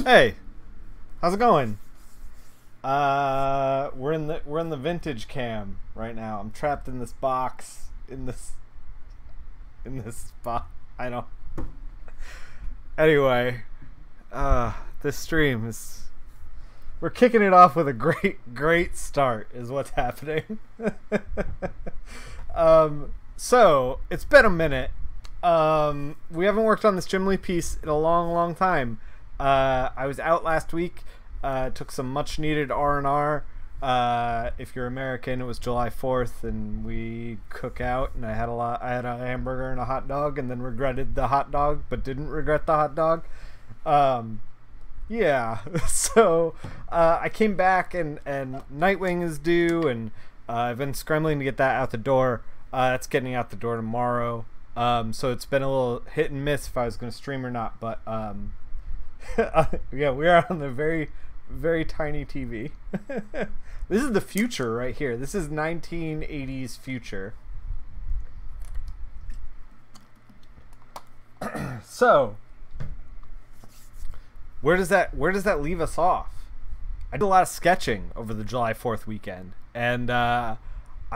Hey, how's it going? We're in the vintage cam right now. I'm trapped in this box in this spot. I know. Anyway, this stream is we're kicking it off with a great start is what's happening. So it's been a minute. We haven't worked on this Jim Lee piece in a long time. I was out last week. Took some much needed R&R. If you're American, it was July 4th, and we cook out, and I had a hamburger and a hot dog, and then regretted the hot dog, but didn't regret the hot dog. Yeah. So I came back, and Nightwing is due, and I've been scrambling to get that out the door. That's getting out the door tomorrow. So it's been a little hit and miss if I was going to stream or not, but yeah, we are on the very tiny TV. This is the future right here. This is 1980s future. So where does that leave us off? I did a lot of sketching over the July 4th weekend, and I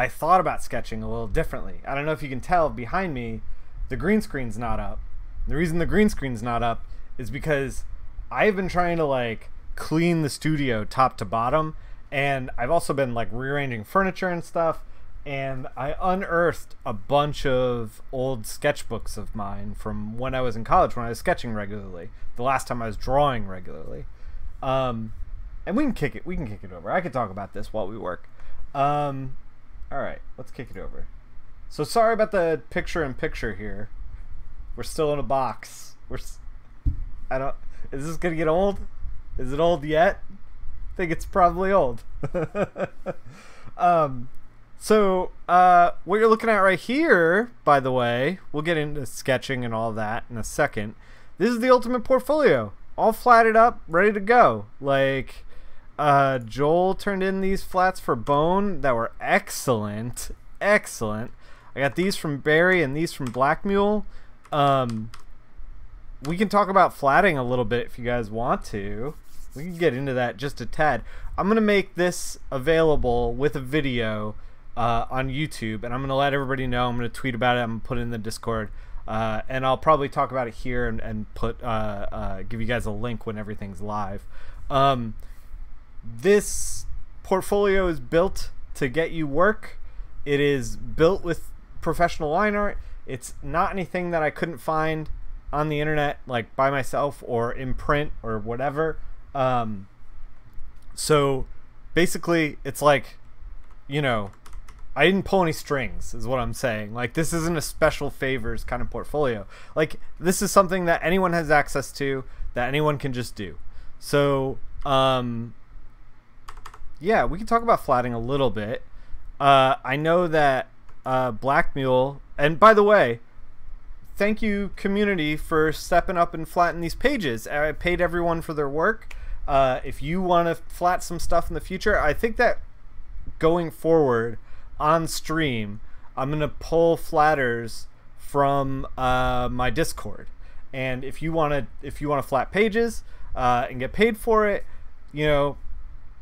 thought about sketching a little differently. I don't know if you can tell behind me, the green screen's not up. The reason the green screen's not up is because I've been trying to like clean the studio top to bottom, and I've also been like rearranging furniture and stuff, and I unearthed a bunch of old sketchbooks of mine from when I was in college, when I was sketching regularly, the last time I was drawing regularly. And we can kick it over. I could talk about this while we work. All right, let's kick it over. So sorry about the picture-in-picture here. We're still in a box. Is this gonna get old? Is it old yet? I think it's probably old. So what you're looking at right here, by the way, we'll get into sketching and all that in a second. This is the ultimate portfolio, all flatted up, ready to go. Like, Joel turned in these flats for Bone that were excellent. I got these from Barry and these from Black Mule. We can talk about flatting a little bit if you guys want to. We can get into that just a tad. I'm going to make this available with a video on YouTube, and I'm going to let everybody know. I'm going to tweet about it. I'm going to put it in the Discord, and I'll probably talk about it here and put give you guys a link when everything's live. This portfolio is built to get you work. It is built with professional line art. It's not anything that I couldn't find on the internet, like by myself or in print or whatever. So basically it's like, you know, I didn't pull any strings is what I'm saying. Like, this isn't a special favors kind of portfolio. Like, this is something that anyone has access to, that anyone can just do. So yeah, we can talk about flatting a little bit. I know that Black Mule, and by the way, thank you, community, for stepping up and flattening these pages. I paid everyone for their work. If you want to flat some stuff in the future, I think that going forward on stream, I'm gonna pull flatters from my Discord. And if you want to flat pages and get paid for it, you know,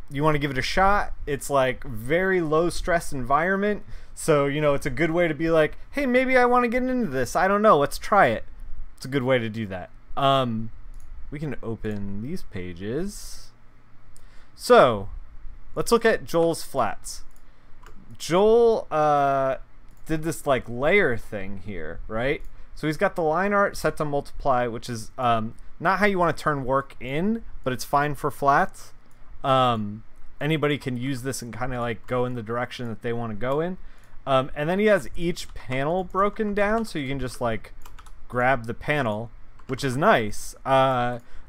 you want to give it a shot. It's like very low stress environment. So, you know, it's a good way to be like, hey, maybe I want to get into this. I don't know. Let's try it. It's a good way to do that. We can open these pages. So, let's look at Joel's flats. Joel did this like layer thing here, right? So he's got the line art set to multiply, which is not how you want to turn work in, but it's fine for flats. Anybody can use this and kind of like go in the direction that they want to go in. And then he has each panel broken down, so you can just like grab the panel, which is nice.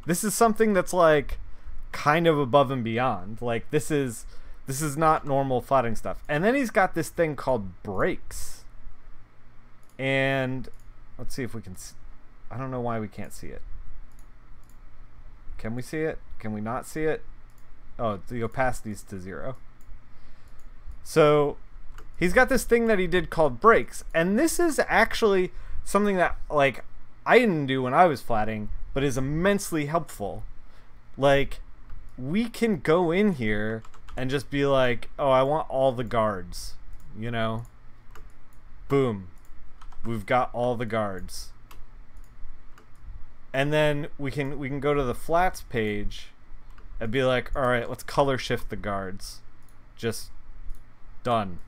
This is something that's like kind of above and beyond. Like, this is not normal flatting stuff. And then he's got this thing called breaks. And let's see if we can I don't know why we can't see it. Can we see it? Can we not see it? Oh, the opacity's to 0. So he's got this thing that he did called breaks, and this is actually something that like I didn't do when I was flatting, but is immensely helpful. like, we can go in here and just be like, oh, I want all the guards, you know? Boom. We've got all the guards. And then we can go to the flats page and be like, all right, let's color shift the guards. Just done.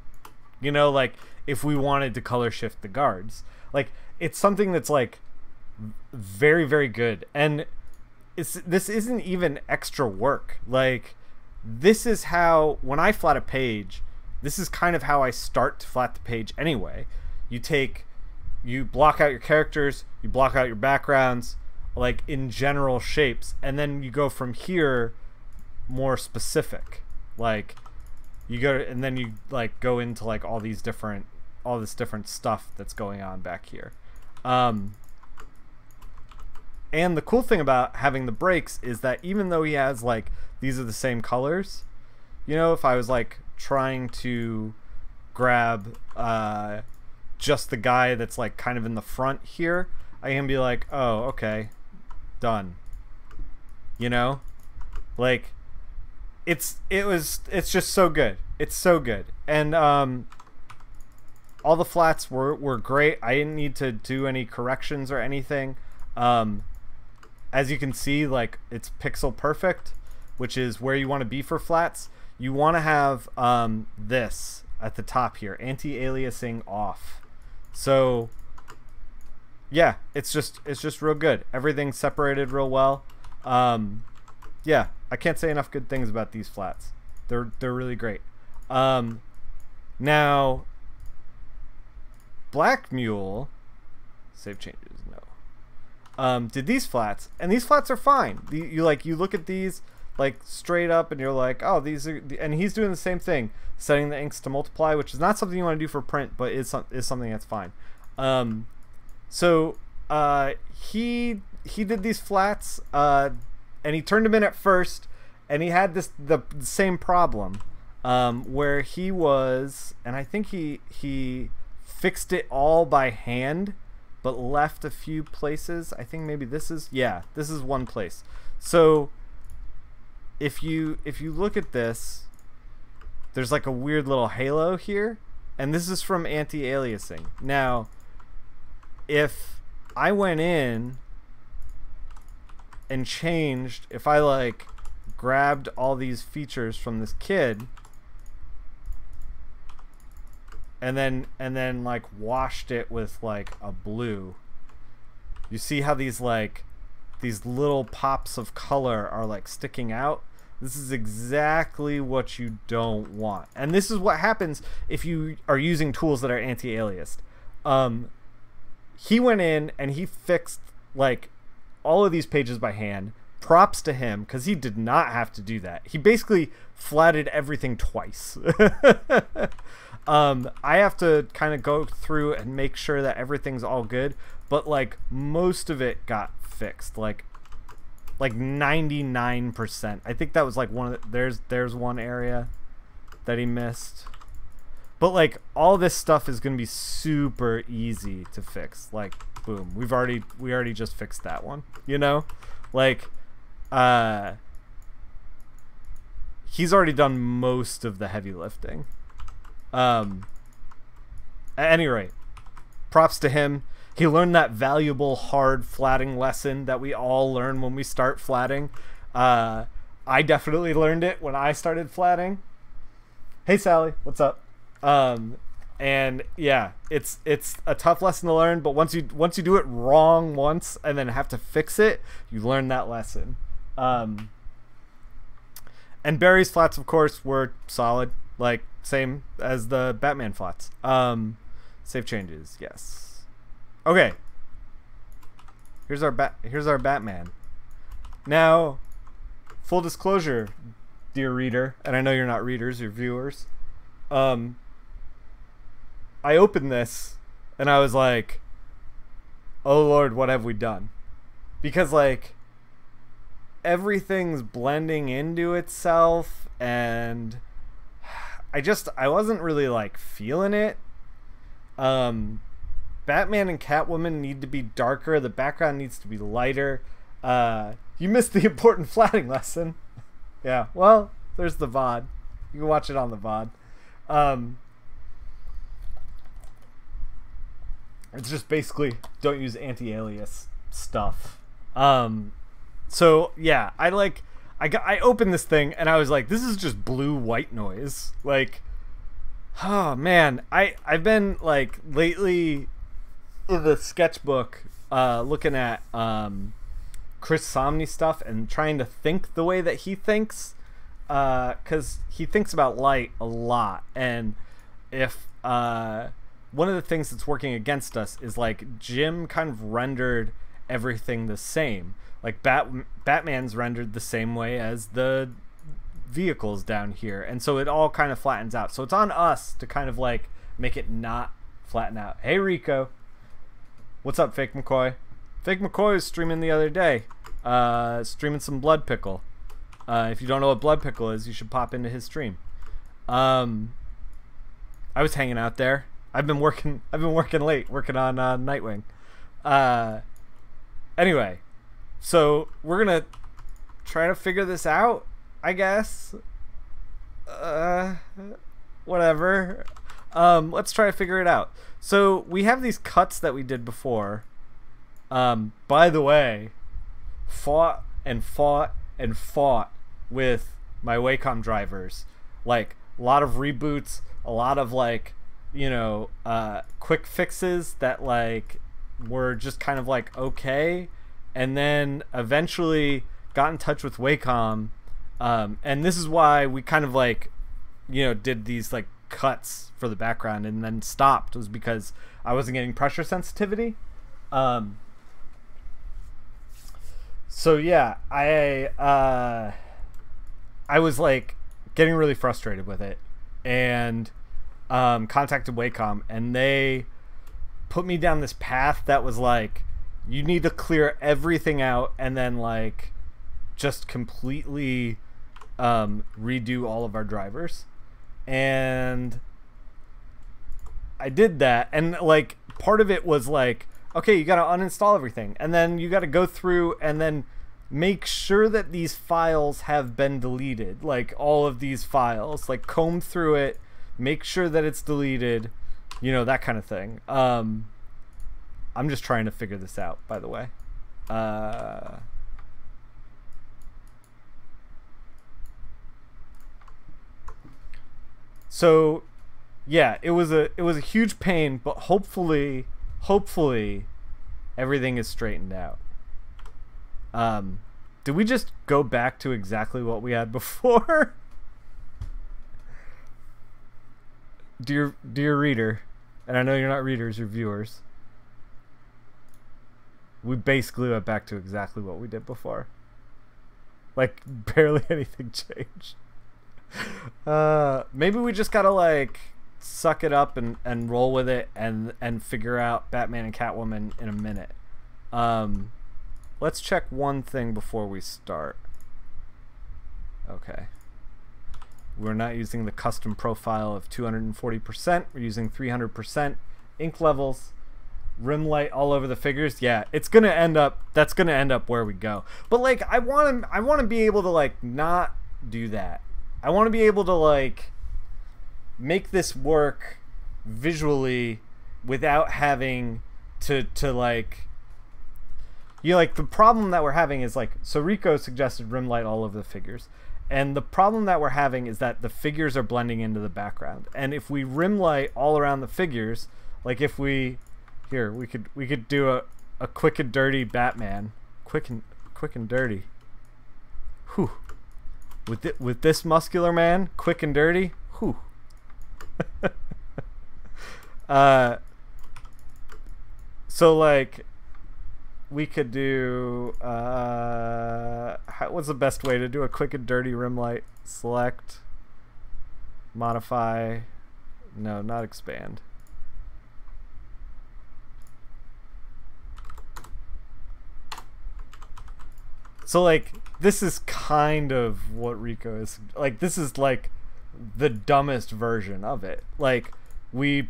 You know, like, if we wanted to color shift the guards. Like, it's something that's, like, very, very good. And this isn't even extra work. Like, this is how, when I flat a page, this is kind of how I start to flat the page anyway. You block out your characters, you block out your backgrounds, like, in general shapes, and then you go from here more specific. Like, you go and then you, like, go into, like, all this different stuff that's going on back here. And the cool thing about having the breaks is that even though he has, like, these are the same colors, you know, if I was, like, trying to grab just the guy that's, like, kind of in the front here, I can be like, oh, okay, done. You know? Like, it's just so good. It's so good. And all the flats were great. I didn't need to do any corrections or anything. As you can see, like, it's pixel perfect, which is where you want to be for flats. You want to have this at the top here, anti-aliasing off. So yeah, it's just real good. Everything's separated real well. Yeah, I can't say enough good things about these flats. They're really great. Now, Black Mule, save changes, no. Did these flats, and these flats are fine. You look at these, like, straight up, and you're like, oh, these are, and he's doing the same thing, setting the inks to multiply, which is not something you want to do for print, but is something that's fine. So he did these flats, and he turned them in at first, and he had the same problem, where he was, and I think he fixed it all by hand, but left a few places. I think maybe this is one place. So if you look at this, there's like a weird little halo here, and this is from anti-aliasing. Now, if I went in and changed, if I, like, grabbed all these features from this kid and then like washed it with, like, a blue, you see how these little pops of color are, like, sticking out? This is exactly what you don't want. And this is what happens if you are using tools that are anti-aliased. He went in and he fixed, like, all of these pages by hand. Props to him, because he did not have to do that. He basically flatted everything twice. I have to kind of go through and make sure that everything's all good, but, like, most of it got fixed, like 99%. I think that was, like, one of the, there's one area that he missed. But, like, all this stuff is going to be super easy to fix. Like, boom, we already just fixed that one, you know? Like, he's already done most of the heavy lifting. At any rate, props to him. He learned that valuable hard flatting lesson that we all learn when we start flatting. I definitely learned it when I started flatting. Hey Sally, what's up? And yeah, it's a tough lesson to learn, but once you do it wrong once and then have to fix it, you learn that lesson. And Barry's flats, of course, were solid, like same as the Batman flats. Save changes, yes. Okay. Here's our Batman. Now, full disclosure, dear reader, and I know you're not readers, you're viewers. I opened this and I was like, oh Lord, what have we done? Because, like, everything's blending into itself, and I wasn't really, like, feeling it. Batman and Catwoman need to be darker. The background needs to be lighter. You missed the important flatting lesson. Yeah, well, there's the VOD. You can watch it on the VOD. It's just basically don't use anti-alias stuff. So yeah, I opened this thing and I was like, this is just blue white noise. Like, oh man, I've been like lately in the sketchbook looking at Chris Somney stuff and trying to think the way that he thinks, because he thinks about light a lot. And if one of the things that's working against us is like Jim kind of rendered everything the same. Like Batman's rendered the same way as the vehicles down here, and so it all kind of flattens out. So it's on us to kind of like make it not flatten out. Hey Rico, what's up, Fake McCoy? Fake McCoy was streaming the other day, streaming some Blood Pickle. If you don't know what Blood Pickle is, you should pop into his stream. I was hanging out there. I've been working late, working on Nightwing. Anyway, so we're gonna try to figure this out, I guess. Whatever. Let's try to figure it out. So we have these cuts that we did before. By the way, fought with my Wacom drivers. Like, a lot of reboots, a lot of like, you know, quick fixes that like were just kind of like okay, and then eventually got in touch with Wacom, and this is why we kind of like, you know, did these like cuts for the background and then stopped, was because I wasn't getting pressure sensitivity. So yeah, I was like getting really frustrated with it, and contacted Wacom, and they put me down this path that was like, you need to clear everything out and then like just completely redo all of our drivers. And I did that, and like part of it was like, okay, you got to uninstall everything, and then you got to go through and then make sure that these files have been deleted, like all of these files, like comb through it, make sure that it's deleted, you know, that kind of thing. I'm just trying to figure this out, by the way. So yeah, it was a huge pain, but hopefully everything is straightened out. Did we just go back to exactly what we had before? Dear reader, and I know you're not readers, you're viewers, we basically went back to exactly what we did before. Like, barely anything changed. Maybe we just gotta like suck it up and roll with it and figure out Batman and Catwoman in a minute. Let's check one thing before we start. Okay. We're not using the custom profile of 240%. We're using 300%. Ink levels, rim light all over the figures. Yeah, it's gonna end up. That's gonna end up where we go. But like, I want to be able to like not do that. I want to be able to like make this work visually without having to like, you know, like the problem that we're having is like, so Rico suggested rim light all over the figures. And the problem that we're having is that the figures are blending into the background. And if we rim light all around the figures, like if we, here, we could do a quick and dirty Batman. Quick and dirty. Whew. With this muscular man, quick and dirty. Whew. So like, we could do, what's the best way to do a quick and dirty rim light? Select, modify, no, not expand. So like, this is kind of what Rico is, like, this is like the dumbest version of it. Like, we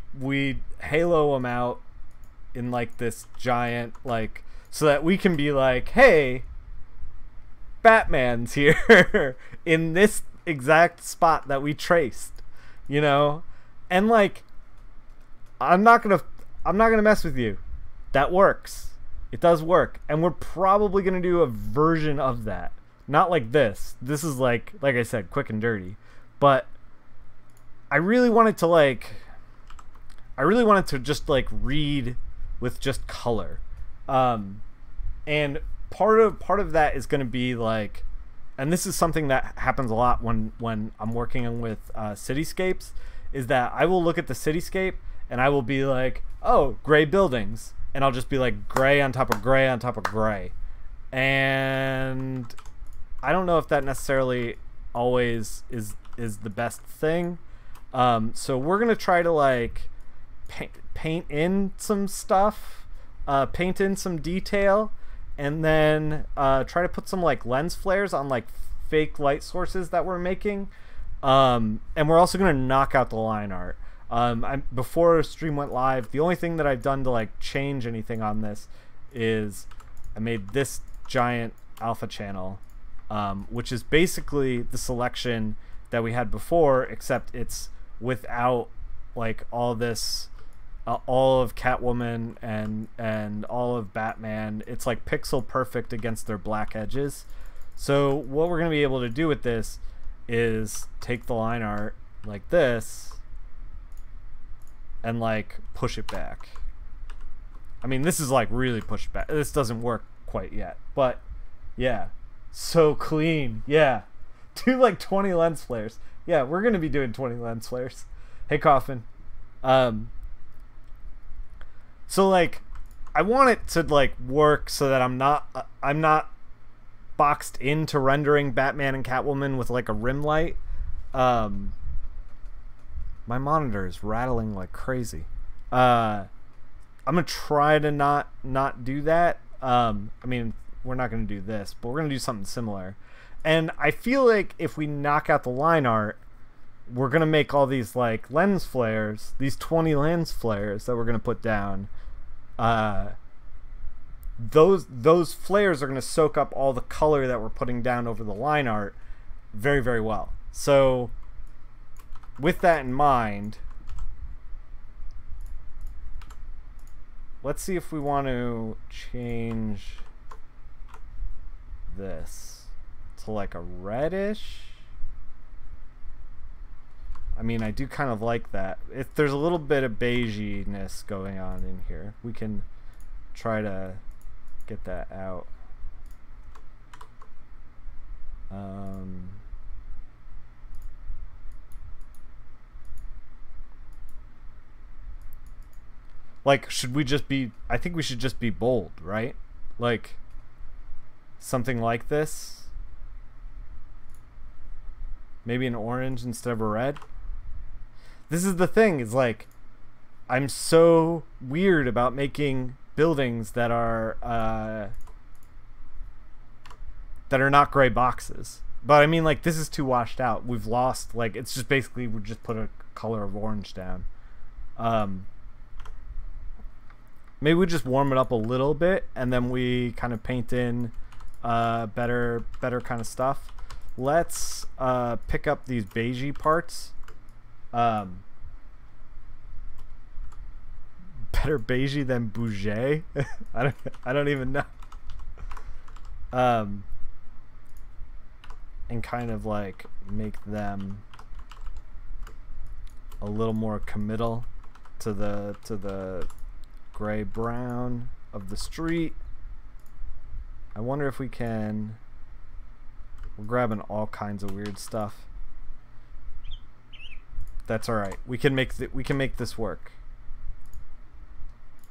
halo them out in like this giant, like, so that we can be like, hey, Batmans here in this exact spot that we traced, you know? And like, I'm not gonna mess with you. That works. It does work. And we're probably gonna do a version of that. Not like this. This is like I said, quick and dirty. But I really wanted to just like read with just color. And part of that is going to be like, and this is something that happens a lot when I'm working with cityscapes, is that I will look at the cityscape and I will be like, oh, gray buildings, and I'll just be like gray on top of gray on top of gray, and I don't know if that necessarily always is the best thing. So we're gonna try to like paint in some stuff, paint in some detail, and then try to put some like lens flares on like fake light sources that we're making. And we're also gonna knock out the line art. Before stream went live, the only thing that I've done to like change anything on this is I made this giant alpha channel, which is basically the selection that we had before, except it's without like all this, all of Catwoman and all of Batman. It's like pixel perfect against their black edges. So what we're gonna be able to do with this is take the line art like this and like push it back. I mean, this is like really pushed back. This doesn't work quite yet, but yeah, so clean. Yeah, do like 20 lens flares. Yeah, we're gonna be doing 20 lens flares. Hey, Coffin. So like, I want it to like work so that I'm not boxed into rendering Batman and Catwoman with like a rim light. My monitor is rattling like crazy. I'm gonna try to not do that. I mean, we're not gonna do this, but we're gonna do something similar. And I feel like if we knock out the line art, we're gonna make all these like lens flares, these 20 lens flares that we're gonna put down. Those flares are gonna soak up all the color that we're putting down over the line art very, very well. So with that in mind, let's see if we want to change this to like a reddish. I mean, I do kind of like that. If there's a little bit of beigeiness going on in here, we can try to get that out. Like, should we just be, I think we should just be bold, right? Like, something like this. Maybe an orange instead of a red. This is the thing, is like, I'm so weird about making buildings that are not gray boxes. But I mean, like, this is too washed out. We've lost, like, it's just basically, we just put a color of orange down. Maybe we just warm it up a little bit, and then we kind of paint in better kind of stuff. Let's pick up these beigey parts. Better beigey than bougie? I don't even know. And kind of like make them a little more committal to the gray brown of the street. I wonder if we can. We're grabbing all kinds of weird stuff. That's all right. We can make this work.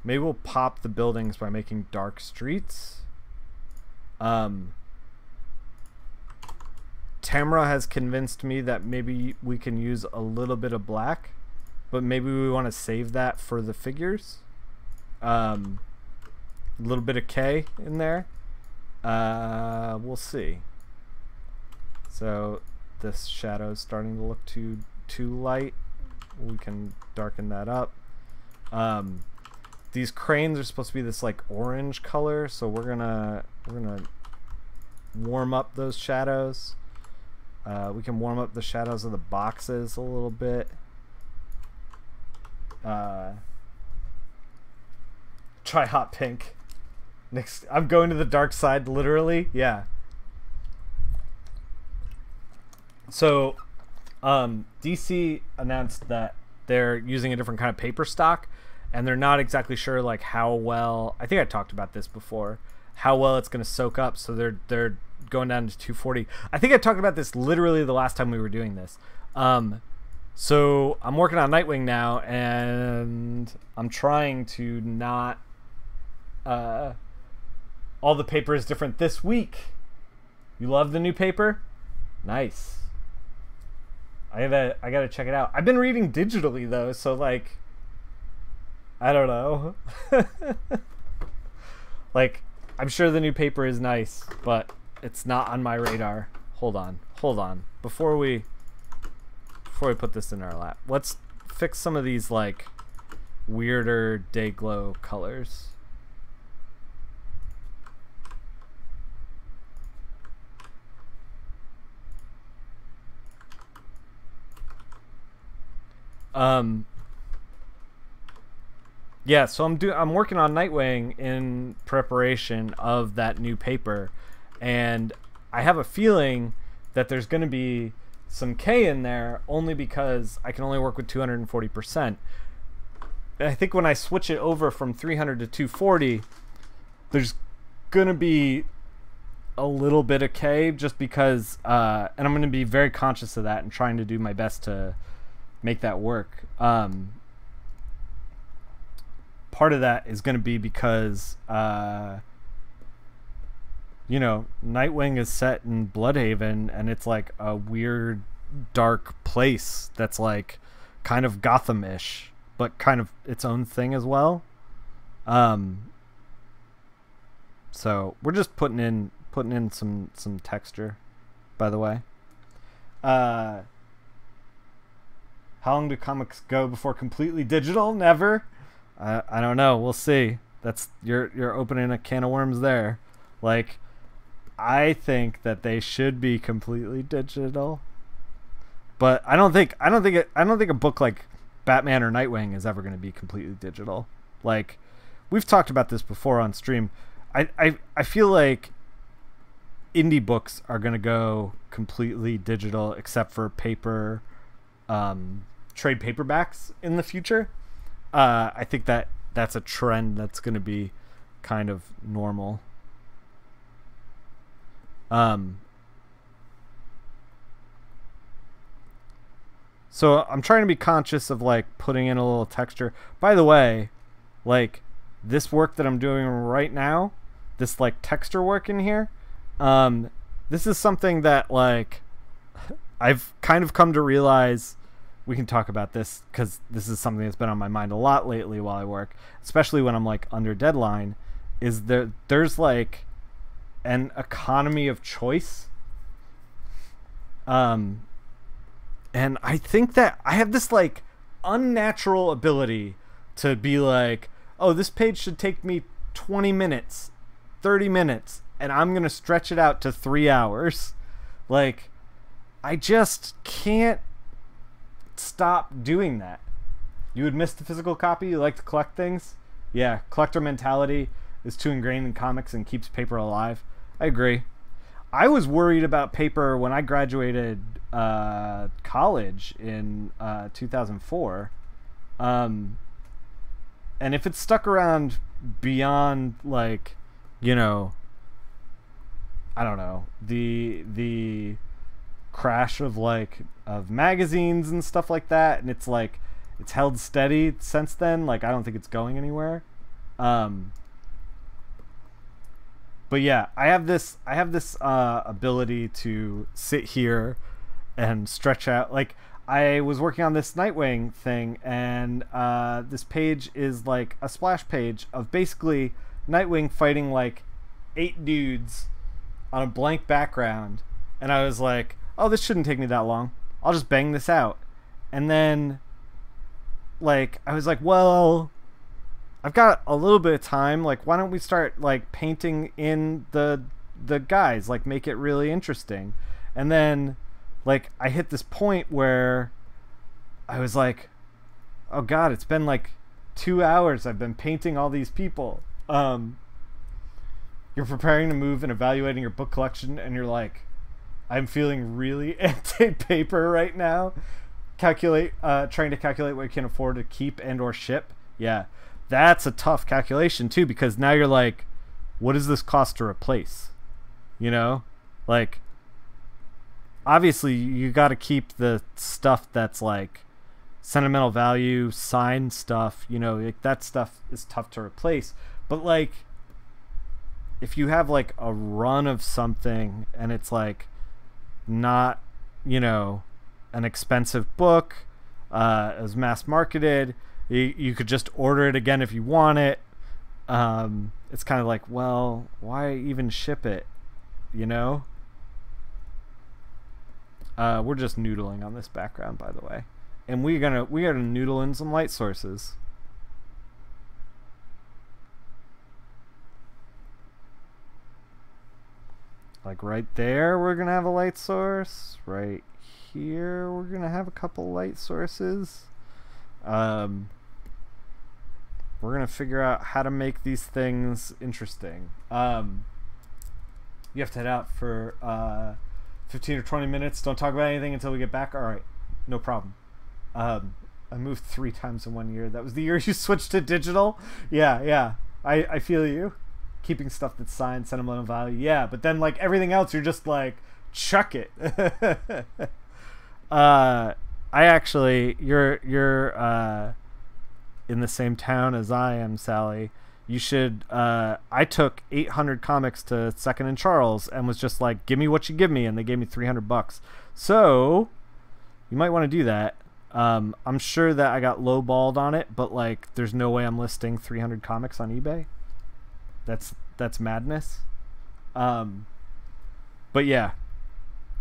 Maybe we'll pop the buildings by making dark streets. Tamra has convinced me that maybe we can use a little bit of black, but maybe we want to save that for the figures. A little bit of K in there. We'll see. So this shadow is starting to look too light. We can darken that up. These cranes are supposed to be this like orange color, so we're gonna warm up those shadows. We can warm up the shadows of the boxes a little bit. Try hot pink. Next, I'm going to the dark side, literally. Yeah. So, DC announced that they're using a different kind of paper stock, and they're not exactly sure like how well. I think I talked about this before. How well it's going to soak up. So they're going down to 240. I think I talked about this literally the last time we were doing this. So I'm working on Nightwing now, and I'm trying to not. All the paper is different this week. You love the new paper? Nice. I gotta check it out. I've been reading digitally though, so like, I don't know. Like, I'm sure the new paper is nice, but it's not on my radar. Hold on. Before we put this in our lap, let's fix some of these like weirder day glow colors. Yeah, so I'm working on Nightwing in preparation of that new paper, and I have a feeling that there's going to be some K in there only because I can only work with 240%. I think when I switch it over from 300 to 240, there's going to be a little bit of K just because, and I'm going to be very conscious of that and trying to do my best to make that work. Part of that is going to be because, you know, Nightwing is set in Bloodhaven, and it's like a weird, dark place that's like kind of Gotham-ish, but kind of its own thing as well. So we're just putting in some texture, by the way. How long do comics go before completely digital? Never. I don't know. We'll see. That's you're opening a can of worms there. Like, I think that they should be completely digital, but I don't think a book like Batman or Nightwing is ever going to be completely digital. Like, we've talked about this before on stream. I feel like indie books are going to go completely digital except for paper, trade paperbacks in the future. I think that's a trend that's going to be kind of normal. So I'm trying to be conscious of like putting in a little texture. By the way, like this work that I'm doing right now, this like texture work in here, this is something that like I've kind of come to realize. We can talk about this because this is something that's been on my mind a lot lately while I work, especially when I'm like under deadline. Is there's like an economy of choice, and I think that I have this like unnatural ability to be like, oh, this page should take me 20 minutes, 30 minutes, and I'm gonna stretch it out to 3 hours. Like, I just can't stop doing that. You would miss the physical copy? You like to collect things? Yeah, collector mentality is too ingrained in comics and keeps paper alive. I agree. I was worried about paper when I graduated college in 2004. And if it stuck around beyond, like, you know, I don't know, the crash of like of magazines and stuff like that, and it's like it's held steady since then, like I don't think it's going anywhere. But yeah, I have this ability to sit here and stretch out. Like, I was working on this Nightwing thing, and this page is like a splash page of basically Nightwing fighting like 8 dudes on a blank background, and I was like, oh, this shouldn't take me that long. I'll just bang this out. And then, like, I was like, well, I've got a little bit of time. Like, why don't we start, like, painting in the, the guys, like make it really interesting. And then like I hit this point where I was like, oh god, it's been like 2 hours I've been painting all these people. You're preparing to move and evaluating your book collection, and you're like, I'm feeling really anti-paper right now. Trying to calculate what you can afford to keep and or ship. Yeah, that's a tough calculation too, because now you're like, what does this cost to replace? You know, like obviously you got to keep the stuff that's like sentimental value, signed stuff, you know, like that stuff is tough to replace. But like if you have like a run of something and it's like not, you know, an expensive book, as mass marketed, you could just order it again if you want it. It's kind of like, well, why even ship it, you know? We're just noodling on this background, by the way, and we gotta noodle in some light sources. Like right there, we're gonna have a light source. Right here, we're gonna have a couple light sources. We're gonna figure out how to make these things interesting. You have to head out for 15 or 20 minutes. Don't talk about anything until we get back. All right, no problem. I moved 3 times in 1 year. That was the year you switched to digital. Yeah. I feel you. Keeping stuff that's signed, sentimental value. Yeah, but then like everything else, you're just like, chuck it. I actually, you're in the same town as I am, Sally. You should. I took 800 comics to Second and Charles and was just like, give me what you give me, and they gave me $300. So you might want to do that. I'm sure that I got lowballed on it, but like, there's no way I'm listing 300 comics on eBay. That's madness. But yeah,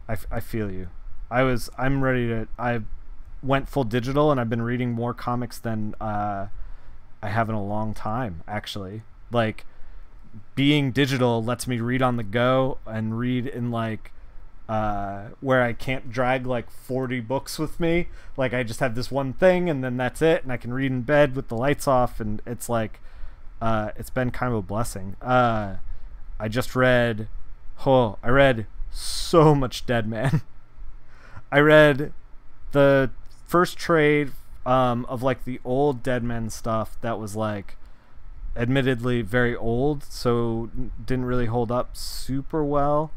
I feel you. I'm ready to. I went full digital, and I've been reading more comics than I have in a long time, actually. Like, being digital lets me read on the go and read in like where I can't drag like 40 books with me. Like, I just have this one thing and then that's it, and I can read in bed with the lights off, and it's like it's been kind of a blessing. I read so much Dead Man. I read the first trade of like the old Dead Men stuff that was like admittedly very old, so didn't really hold up super well.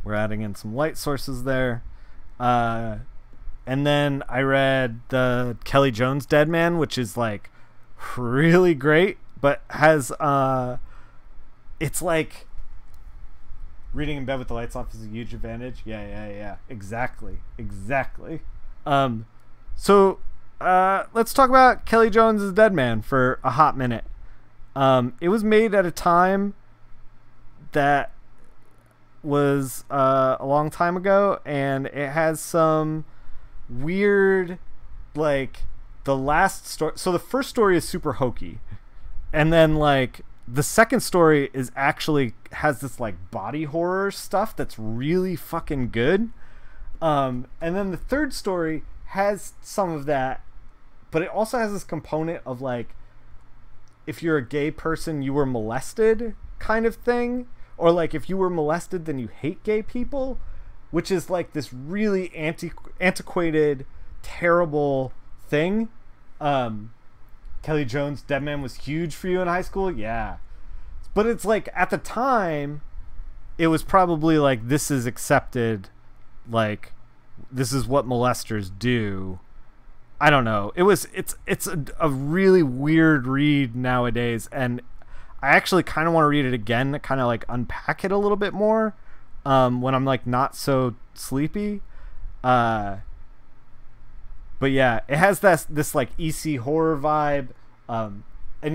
We're adding in some light sources there. And then I read the Kelly Jones Dead Man, which is like really great, but has it's like reading in bed with the lights off is a huge advantage. Yeah. Exactly. So let's talk about Kelly Jones' Dead Man for a hot minute. It was made at a time that was a long time ago, and it has some weird, like, the last story. So the first story is super hokey, and then like the second story is actually has this like body horror stuff that's really fucking good. And then the third story has some of that, but it also has this component of like, if you're a gay person, you were molested kind of thing, or like if you were molested, then you hate gay people, which is like this really antiquated, terrible thing. Kelly Jones Dead Man was huge for you in high school. Yeah. But it's like, at the time, it was probably like, this is accepted, like, this is what molesters do. I don't know. It's a really weird read nowadays, and I actually kind of want to read it again to kind of like unpack it a little bit more when I'm like not so sleepy. But yeah, it has this like EC horror vibe, and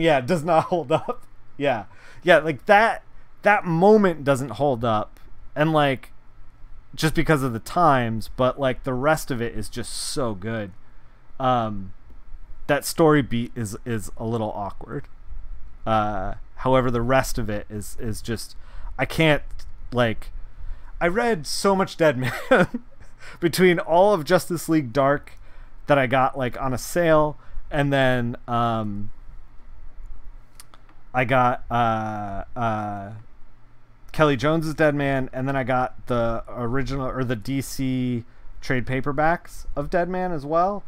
yeah, it does not hold up. Yeah, like that moment doesn't hold up, and like just because of the times, but like the rest of it is just so good. That story beat is a little awkward. However, the rest of it is just, I can't, like, I read so much Dead Man between all of Justice League Dark that I got like on a sale, and then I got Kelly Jones's Dead Man, and then I got the original or the DC trade paperbacks of Dead Man as well.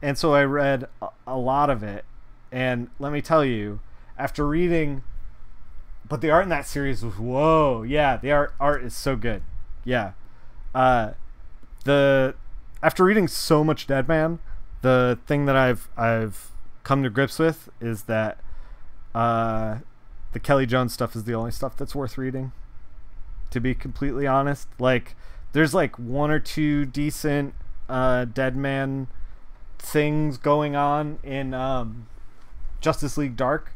And so I read a lot of it, and let me tell you, after reading, but the art in that series was, whoa, yeah, the art is so good. Yeah. After reading so much Dead Man, the thing that I've come to grips with is that the Kelly Jones stuff is the only stuff that's worth reading, to be completely honest. Like, there's like one or two decent Dead Man things going on in Justice League Dark,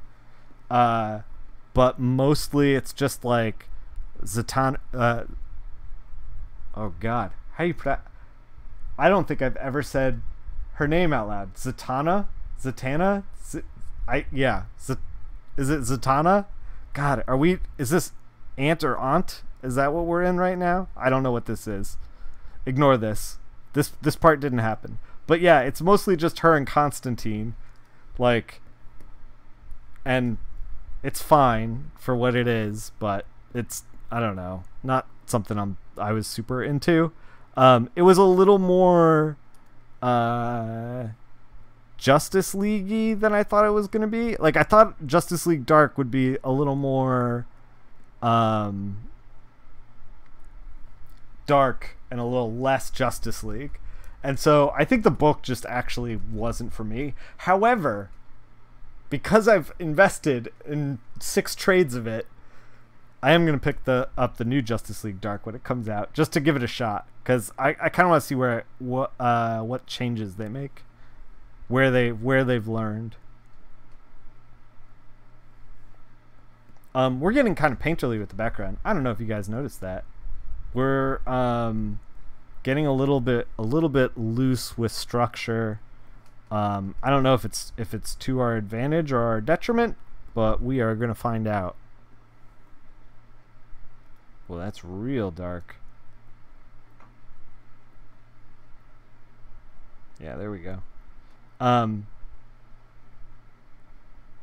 but mostly it's just like Zatanna. Oh God, how do you pronounce? I don't think I've ever said her name out loud. Zatanna. Is it Zatanna? God, is this aunt or aunt? Is that what we're in right now? I don't know what this is. Ignore this. This part didn't happen. But yeah, it's mostly just her and Constantine. Like, and it's fine for what it is, but it's, I don't know, not something I was super into. It was a little more Justice League-y than I thought it was going to be. Like, I thought Justice League Dark would be a little more dark and a little less Justice League. And so I think the book just actually wasn't for me. However, because I've invested in 6 trades of it, I am going to pick up the new Justice League Dark when it comes out, just to give it a shot, because I kind of want to see what changes they make, where they've learned. We're getting kind of painterly with the background. I don't know if you guys noticed that. We're getting a little bit loose with structure. I don't know if it's to our advantage or our detriment, but we are going to find out. Well, that's real dark. Yeah, there we go.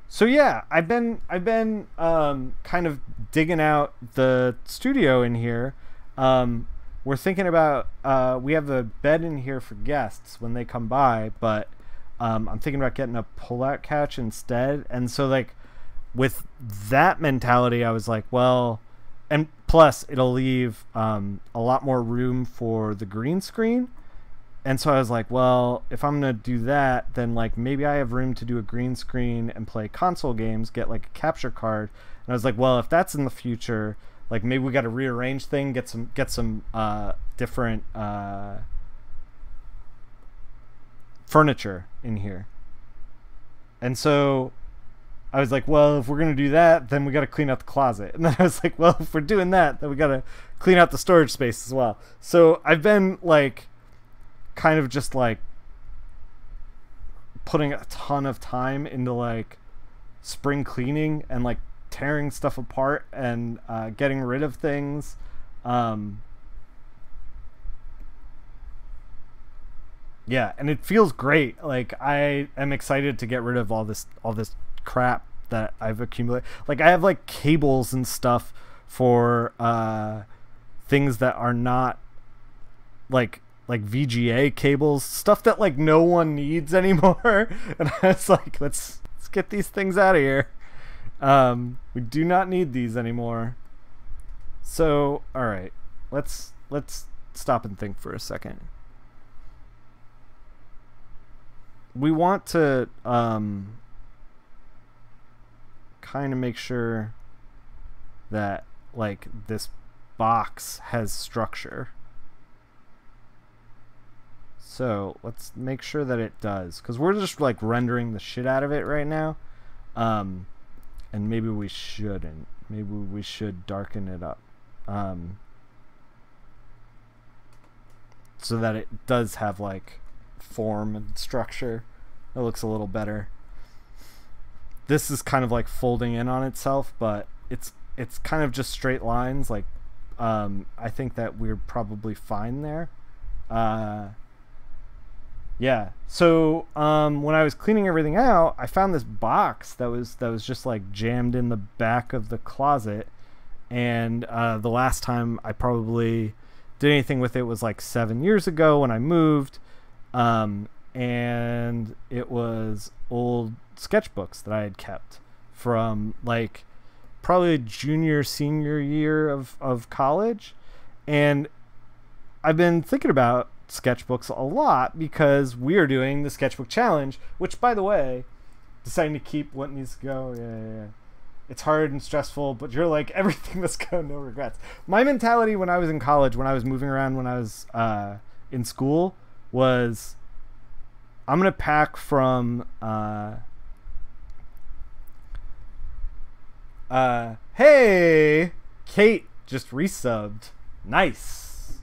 So yeah, I've been kind of digging out the studio in here. We're thinking about we have a bed in here for guests when they come by, but I'm thinking about getting a pull-out couch instead. And so, like, with that mentality, I was like, well, and plus it'll leave a lot more room for the green screen. And so I was like, well, if I'm going to do that, then like maybe I have room to do a green screen and play console games, get like a capture card. And I was like, well, if that's in the future, like maybe we got to rearrange things, get some different furniture in here. And so I was like, well, if we're going to do that, then we got to clean out the closet. And then I was like, well, if we're doing that, then we got to clean out the storage space as well. So I've been like kind of just like putting a ton of time into like spring cleaning and like tearing stuff apart and getting rid of things. Yeah, and it feels great. Like, I am excited to get rid of all this crap that I've accumulated. Like, I have like cables and stuff for things that are not like VGA cables, stuff that like no one needs anymore. And I was like, let's get these things out of here. We do not need these anymore. So, all right, let's stop and think for a second. We want to kind of make sure that like this box has structure. So let's make sure that it does, because we're just like rendering the shit out of it right now. And maybe we shouldn't. Maybe we should darken it up. So that it does have like form and structure. It looks a little better. this is kind of like folding in on itself, but it's kind of just straight lines. Like, I think that we're probably fine there. Yeah. So when I was cleaning everything out, I found this box that was just like jammed in the back of the closet, and the last time I probably did anything with it was like 7 years ago when I moved, and it was old sketchbooks that I had kept from like probably junior senior year of college. And I've been thinking about sketchbooks a lot because we are doing the sketchbook challenge, which, by the way, deciding to keep what needs to go. Yeah. It's hard and stressful, but you're like, everything must go, no regrets. My mentality when I was in college, when I was moving around, when I was in school, was I'm going to pack from hey, Kate just resubbed. Nice.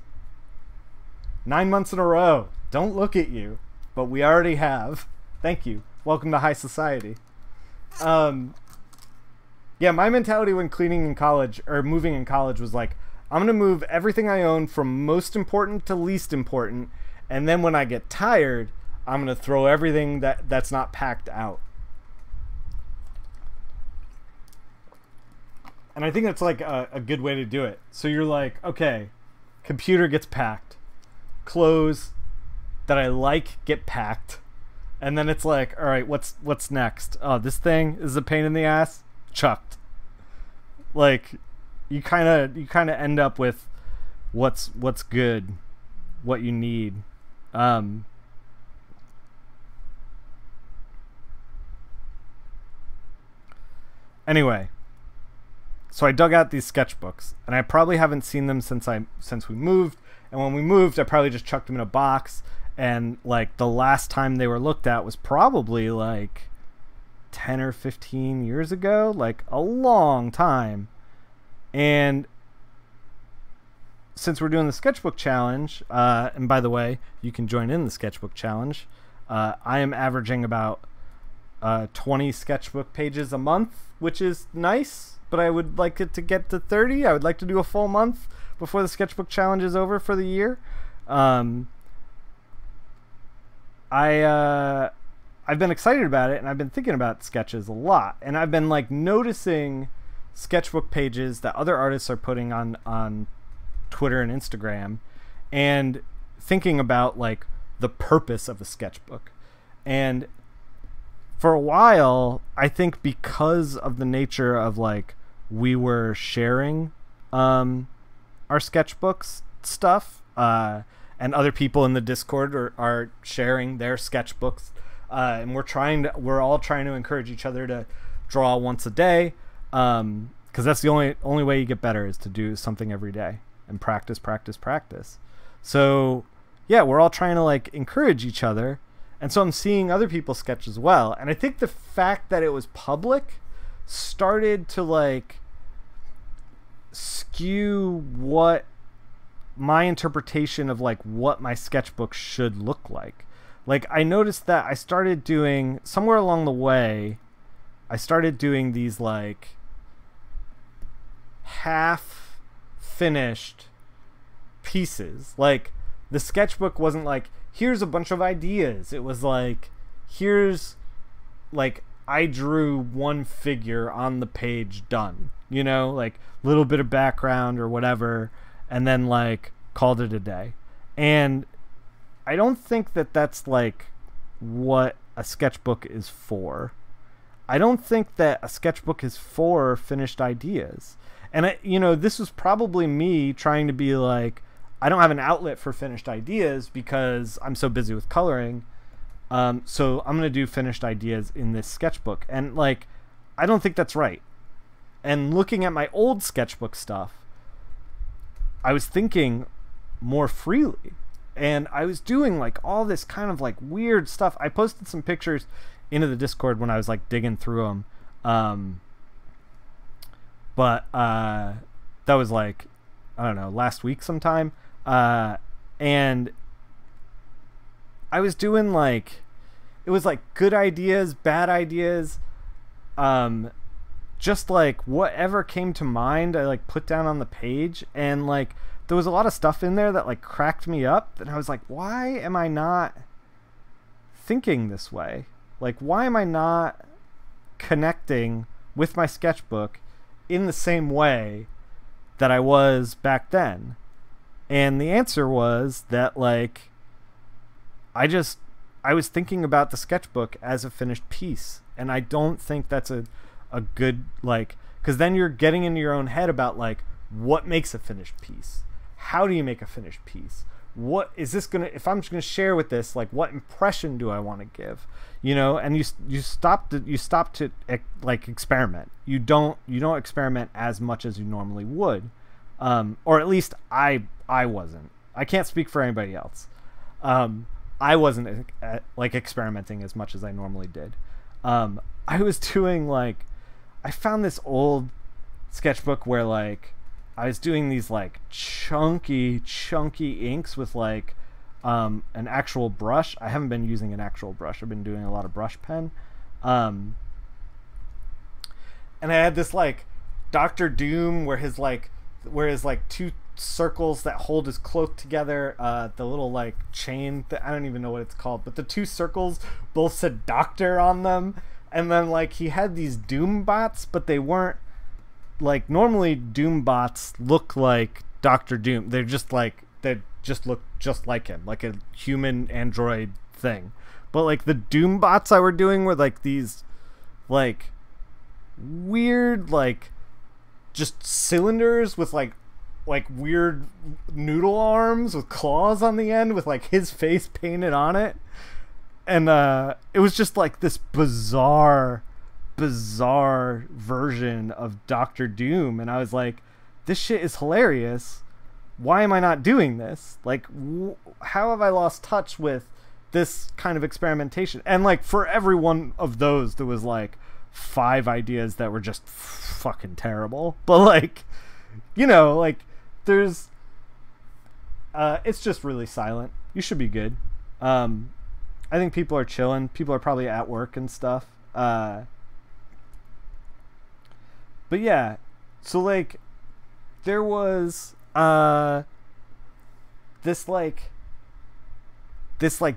9 months in a row. Don't look at you, but we already have. Thank you. Welcome to high society. Yeah, my mentality when cleaning in college or moving in college was like, I'm going to move everything I own from most important to least important. And then when I get tired, I'm going to throw everything that's not packed out. And I think that's like a good way to do it. So you're like, okay, computer gets packed. Clothes that I like get packed. And then it's like, all right, what's next? Oh, this thing is a pain in the ass. Chucked. Like, you kind of end up with what's good, what you need. Anyway, so I dug out these sketchbooks, and I probably haven't seen them since we moved. And when we moved, I probably just chucked them in a box. And like the last time they were looked at was probably like 10 or 15 years ago, like a long time. And since we're doing the sketchbook challenge, and by the way, you can join in the sketchbook challenge. I am averaging about 20 sketchbook pages a month, which is nice, but I would like it to get to 30. I would like to do a full month before the sketchbook challenge is over for the year. I've been excited about it, and I've been thinking about sketches a lot, and I've been like noticing sketchbook pages that other artists are putting on Twitter and Instagram, and thinking about like the purpose of a sketchbook. And for a while, I think because of the nature of like we were sharing our sketchbooks stuff, and other people in the Discord are sharing their sketchbooks, and we're all trying to encourage each other to draw once a day, because that's the only way you get better, is to do something every day and practice. So yeah, we're all trying to like encourage each other, and so I'm seeing other people's sketches as well. And I think the fact that it was public started to like skew what my interpretation of like what my sketchbook should look like. Like, I noticed that I started doing, somewhere along the way, I started doing these like half finished pieces. Like, the sketchbook wasn't like, here's a bunch of ideas. It was like, here's like, I drew one figure on the page, done, you know, like little bit of background or whatever, and then like called it a day. And I don't think that that's like what a sketchbook is for. I don't think that a sketchbook is for finished ideas. And this was probably me trying to be like, I don't have an outlet for finished ideas because I'm so busy with coloring. So I'm going to do finished ideas in this sketchbook. And like, I don't think that's right. And looking at my old sketchbook stuff, I was thinking more freely. And I was doing like all this kind of like weird stuff. I posted some pictures into the Discord when I was like digging through them. But that was like, I don't know, last week sometime. And I was doing like, it was like good ideas, bad ideas, just like whatever came to mind, I like put down on the page, and like there was a lot of stuff in there that like cracked me up, and I was like, why am I not thinking this way? Like, why am I not connecting with my sketchbook in the same way that I was back then? And the answer was that like I was thinking about the sketchbook as a finished piece, and I don't think that's a good, like, because then you're getting into your own head about like what makes a finished piece. How do you make a finished piece? What is this gonna, if I'm just gonna share with this, like what impression do I want to give, you know? And you stop to like experiment. You don't experiment as much as you normally would, or at least I wasn't. I can't speak for anybody else. I wasn't like experimenting as much as I normally did. I was doing like, I found this old sketchbook where like I was doing these like chunky inks with like an actual brush. I haven't been using an actual brush. I've been doing a lot of brush pen. And I had this like Dr. Doom where his two circles that hold his cloak together, the little like chain that I don't even know what it's called, but the two circles both said doctor on them. And then like he had these Doom bots, but they weren't like, normally Doom bots look like Dr. Doom. They're just like, they just look just like him, like a human android thing. But like the Doom bots I were doing were like these like weird like just cylinders with like weird noodle arms with claws on the end with like his face painted on it. And it was just like this bizarre version of Dr. Doom, and I was like, this shit is hilarious. Why am I not doing this? Like, how have I lost touch with this kind of experimentation? And like for every one of those there was like 5 ideas that were just fucking terrible. But like, you know, like there's it's just really silent. You should be good. I think people are chilling. People are probably at work and stuff. But yeah, so like there was this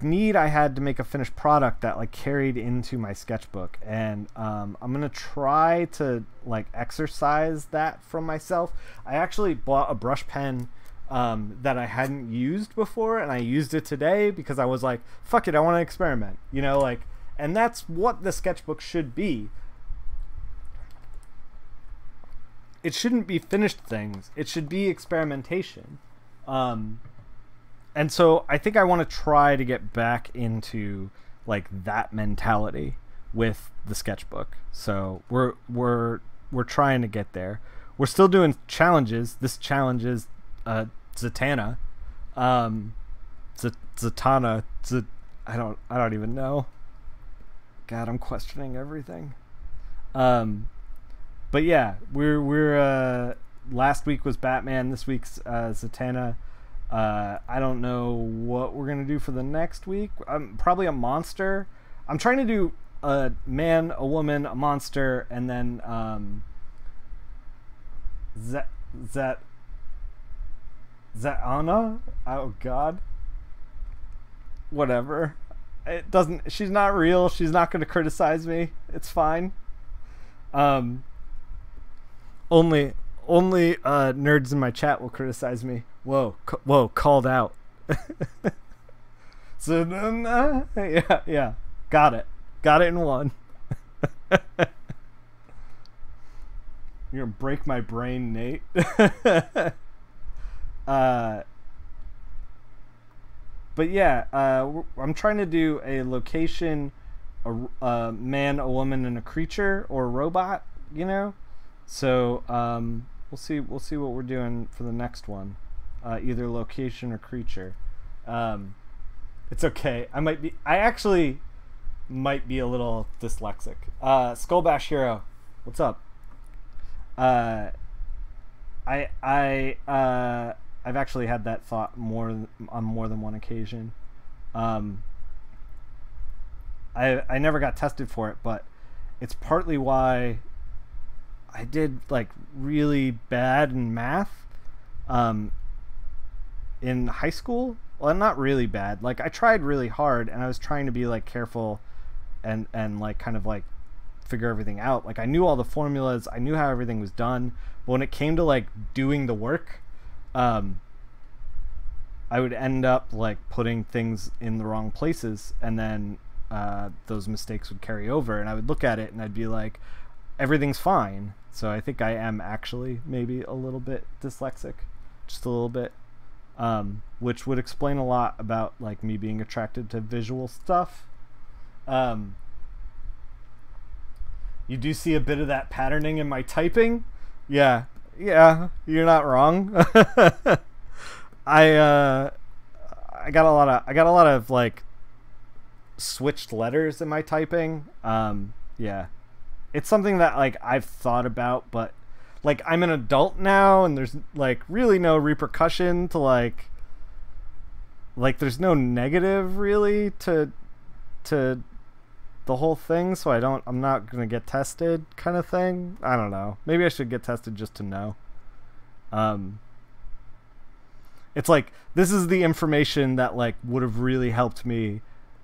need I had to make a finished product that like carried into my sketchbook, and I'm gonna try to like exercise that from myself. I actually bought a brush pen that I hadn't used before, and I used it today because I was like, fuck it, I want to experiment, you know, like, and that's what the sketchbook should be. It shouldn't be finished things. It should be experimentation. And so I think I want to try to get back into like that mentality with the sketchbook. So we're trying to get there. We're still doing challenges. This challenge is Zatanna. Zatanna. I don't even know. God, I'm questioning everything. But yeah, we're last week was Batman. This week's Zatanna. I don't know what we're gonna do for the next week. Probably a monster. I'm trying to do a man, a woman, a monster, and then Zatanna. Oh God. Whatever. It doesn't. She's not real. She's not gonna criticize me. It's fine. Only nerds in my chat will criticize me. Whoa, called out. So yeah, got it in one. You're gonna break my brain, Nate. But yeah, I'm trying to do a location, a man, a woman, and a creature or a robot, you know. So we'll see what we're doing for the next one, either location or creature. It's okay. I actually might be a little dyslexic. Skullbash Hero, what's up? I've actually had that thought on more than one occasion. I never got tested for it, but it's partly why I did like really bad in math in high school. Well, not really bad. Like I tried really hard and I was trying to be like careful and like kind of like figure everything out. Like I knew all the formulas, I knew how everything was done, but when it came to like doing the work, I would end up like putting things in the wrong places, and then those mistakes would carry over, and I would look at it and I'd be like, everything's fine. So I think I am actually maybe a little bit dyslexic, just a little bit, which would explain a lot about like me being attracted to visual stuff. You do see a bit of that patterning in my typing. Yeah, you're not wrong. I got a lot of like switched letters in my typing. Yeah, it's something that like I've thought about, but like I'm an adult now, and there's like really no repercussion to like there's no negative really to the whole thing, so I'm not gonna get tested kind of thing. I don't know, maybe I should get tested just to know. It's like this is the information that like would have really helped me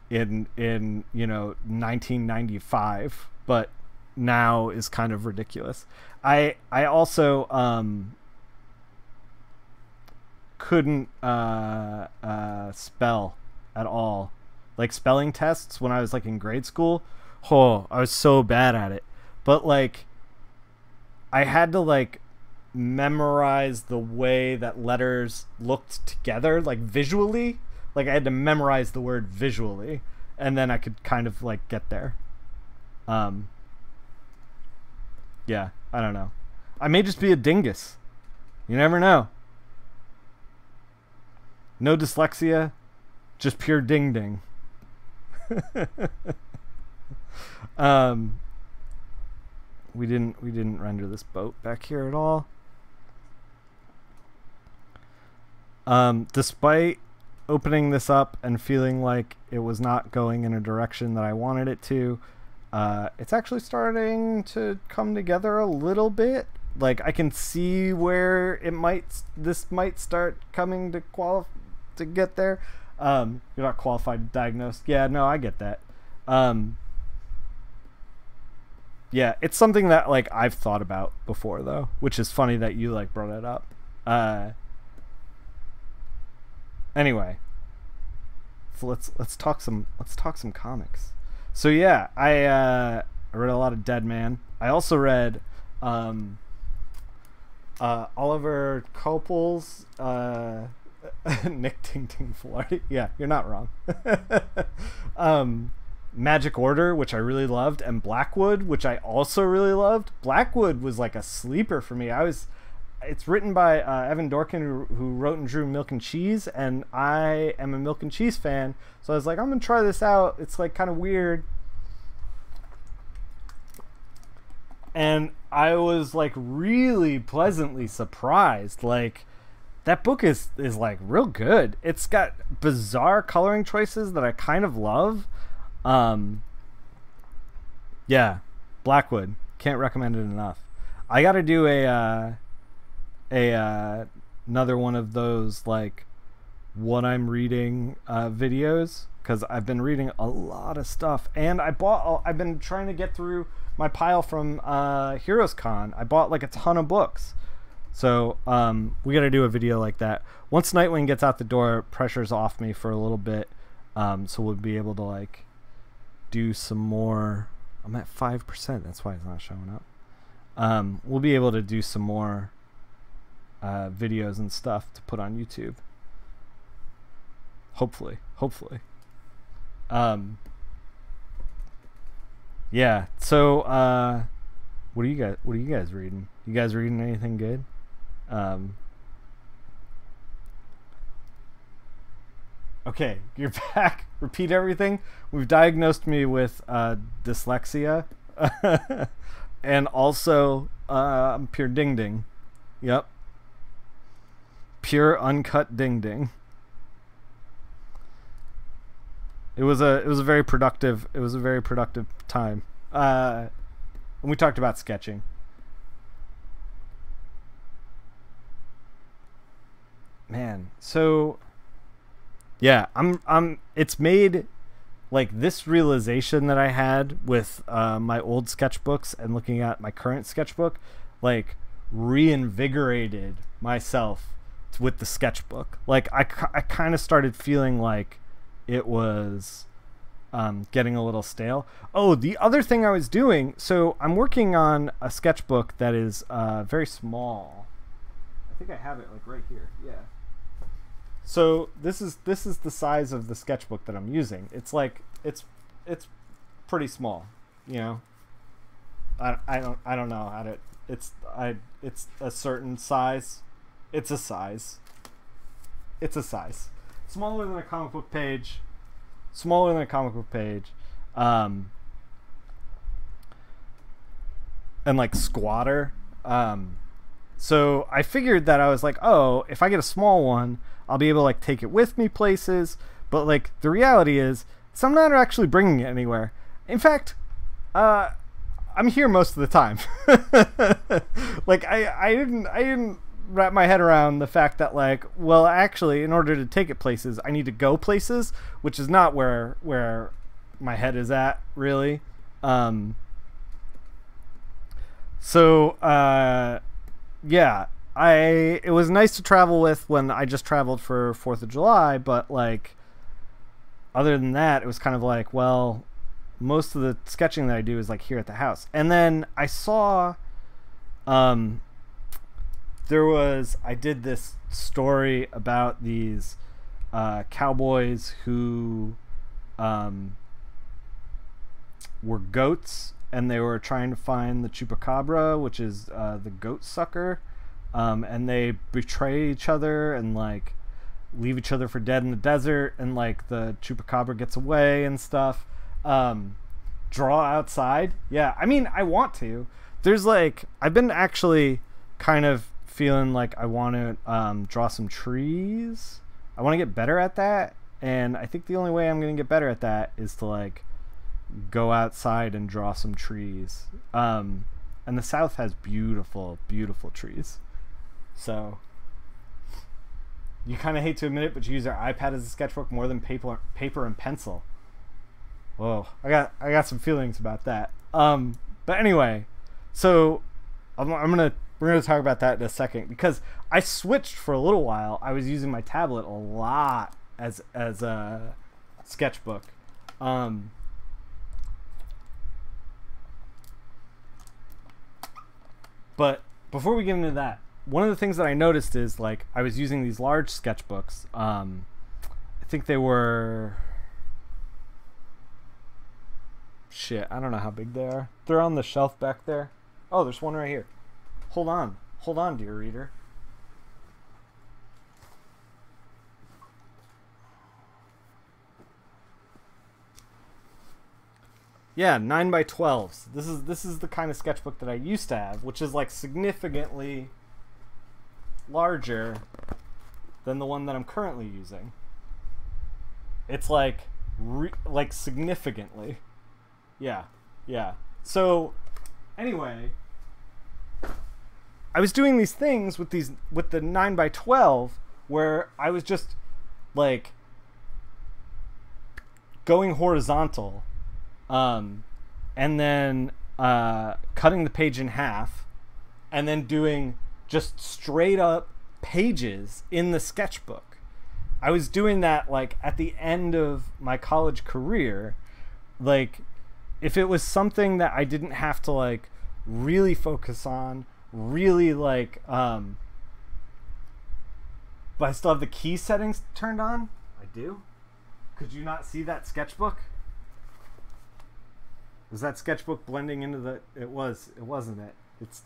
in 1995, but now is kind of ridiculous. I also couldn't spell at all. Like spelling tests when I was like in grade school, I was so bad at it. But like I had to like memorize the way that letters looked together, like visually. Like I had to memorize the word visually, and then I could kind of like get there. Yeah, I don't know. I may just be a dingus. You never know. No dyslexia, just pure ding ding. We didn't render this boat back here at all. Despite opening this up and feeling like it was not going in a direction that I wanted it to, it's actually starting to come together a little bit. Like I can see where this might start coming to get there. You're not qualified to diagnose. Yeah, no, I get that. Yeah, it's something that like I've thought about before though, which is funny that you like brought it up. Anyway, so let's talk some comics. So yeah, I read a lot of Dead Man. I also read Oliver Copel's Nick Ting Ting Flarty. Yeah, you're not wrong. Magic Order, which I really loved, and Blackwood, which I also really loved. Blackwood was like a sleeper for me. It's written by Evan Dorkin, who wrote and drew Milk and Cheese, and I am a Milk and Cheese fan, so I was like, I'm gonna try this out. It's like kind of weird, and I was like really pleasantly surprised. Like that book is like real good. It's got bizarre coloring choices that I kind of love. Yeah, Blackwood, can't recommend it enough. I gotta do another one of those like what I'm reading videos, because I've been reading a lot of stuff, and I've been trying to get through my pile from Heroes Con. I bought like a ton of books, so we got to do a video like that once Nightwing gets out the door. Pressure's off me for a little bit, so we'll be able to like do some more. I'm at 5%, that's why it's not showing up. We'll be able to do some more videos and stuff to put on YouTube, hopefully. Yeah, so what are you guys reading? You guys reading anything good? Okay, you're back. Repeat everything. We've diagnosed me with dyslexia, and also pure ding ding. Yep, pure uncut ding ding. It was a very productive time. And we talked about sketching. Man, so yeah, it's made like this realization that I had with my old sketchbooks and looking at my current sketchbook, like reinvigorated myself with the sketchbook. Like I kind of started feeling like it was getting a little stale. Oh, the other thing I was doing, so I'm working on a sketchbook that is very small. I think I have it like right here. Yeah. So this is the size of the sketchbook that I'm using. It's like it's pretty small, you know. I don't know how to. It's a certain size. It's a size. It's a size. Smaller than a comic book page. Smaller than a comic book page. And like squatter. So I figured that I was like, oh, if I get a small one, I'll be able to like take it with me places. But like the reality is, I'm not actually bringing it anywhere. In fact, I'm here most of the time. Like I didn't wrap my head around the fact that like, well, actually, in order to take it places, I need to go places, which is not where my head is at really. Yeah, it was nice to travel with when I just traveled for 4th of July, but like other than that, it was kind of like, well, most of the sketching that I do is like here at the house. And then I saw I did this story about these cowboys who were goats, and they were trying to find the chupacabra, which is the goat sucker, and they betray each other and like leave each other for dead in the desert, and like the chupacabra gets away and stuff. Draw outside. Yeah, I mean, I want to. There's like, I've been actually kind of feeling like I want to draw some trees. I want to get better at that, and I think the only way I'm going to get better at that is to like go outside and draw some trees. And the South has beautiful, beautiful trees. So you kind of hate to admit it, but you use your iPad as a sketchbook more than paper and pencil. Whoa, I got some feelings about that. But anyway, so we're gonna talk about that in a second, because I switched for a little while. I was using my tablet a lot as a sketchbook. But before we get into that, one of the things that I noticed is like I was using these large sketchbooks. I think they were, shit, I don't know how big they are. They're on the shelf back there. Oh, there's one right here. Hold on, dear reader. Yeah, 9x12s. This is the kind of sketchbook that I used to have, which is like significantly larger than the one that I'm currently using. It's like significantly. Yeah. So anyway, I was doing these things with the 9x12 where I was just like going horizontal, and then cutting the page in half, and then doing just straight up pages in the sketchbook. I was doing that like at the end of my college career. Like if it was something that I didn't have to like really focus on, really like but I still have the key settings turned on. I do. Could you not see that sketchbook? Was that sketchbook blending into the... It wasn't it?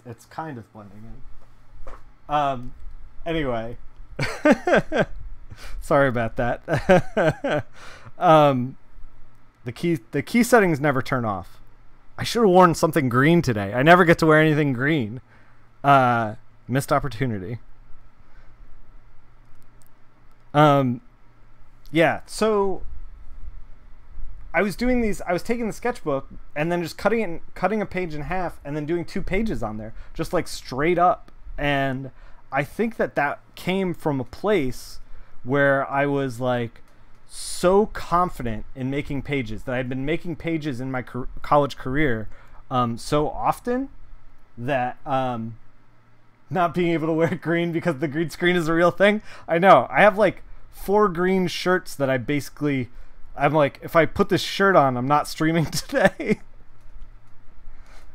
It's kind of blending in. Anyway. Sorry about that. The key settings never turn off. I should have worn something green today. I never get to wear anything green. Missed opportunity. Yeah, so I was doing these. I was taking the sketchbook and then just cutting a page in half, and then doing 2 pages on there, just like straight up. And I think that came from a place where I was like so confident in making pages, that I'd been making pages in my college career so often that not being able to wear green because the green screen is a real thing. I know. I have like 4 green shirts that I'm like, if I put this shirt on, I'm not streaming today.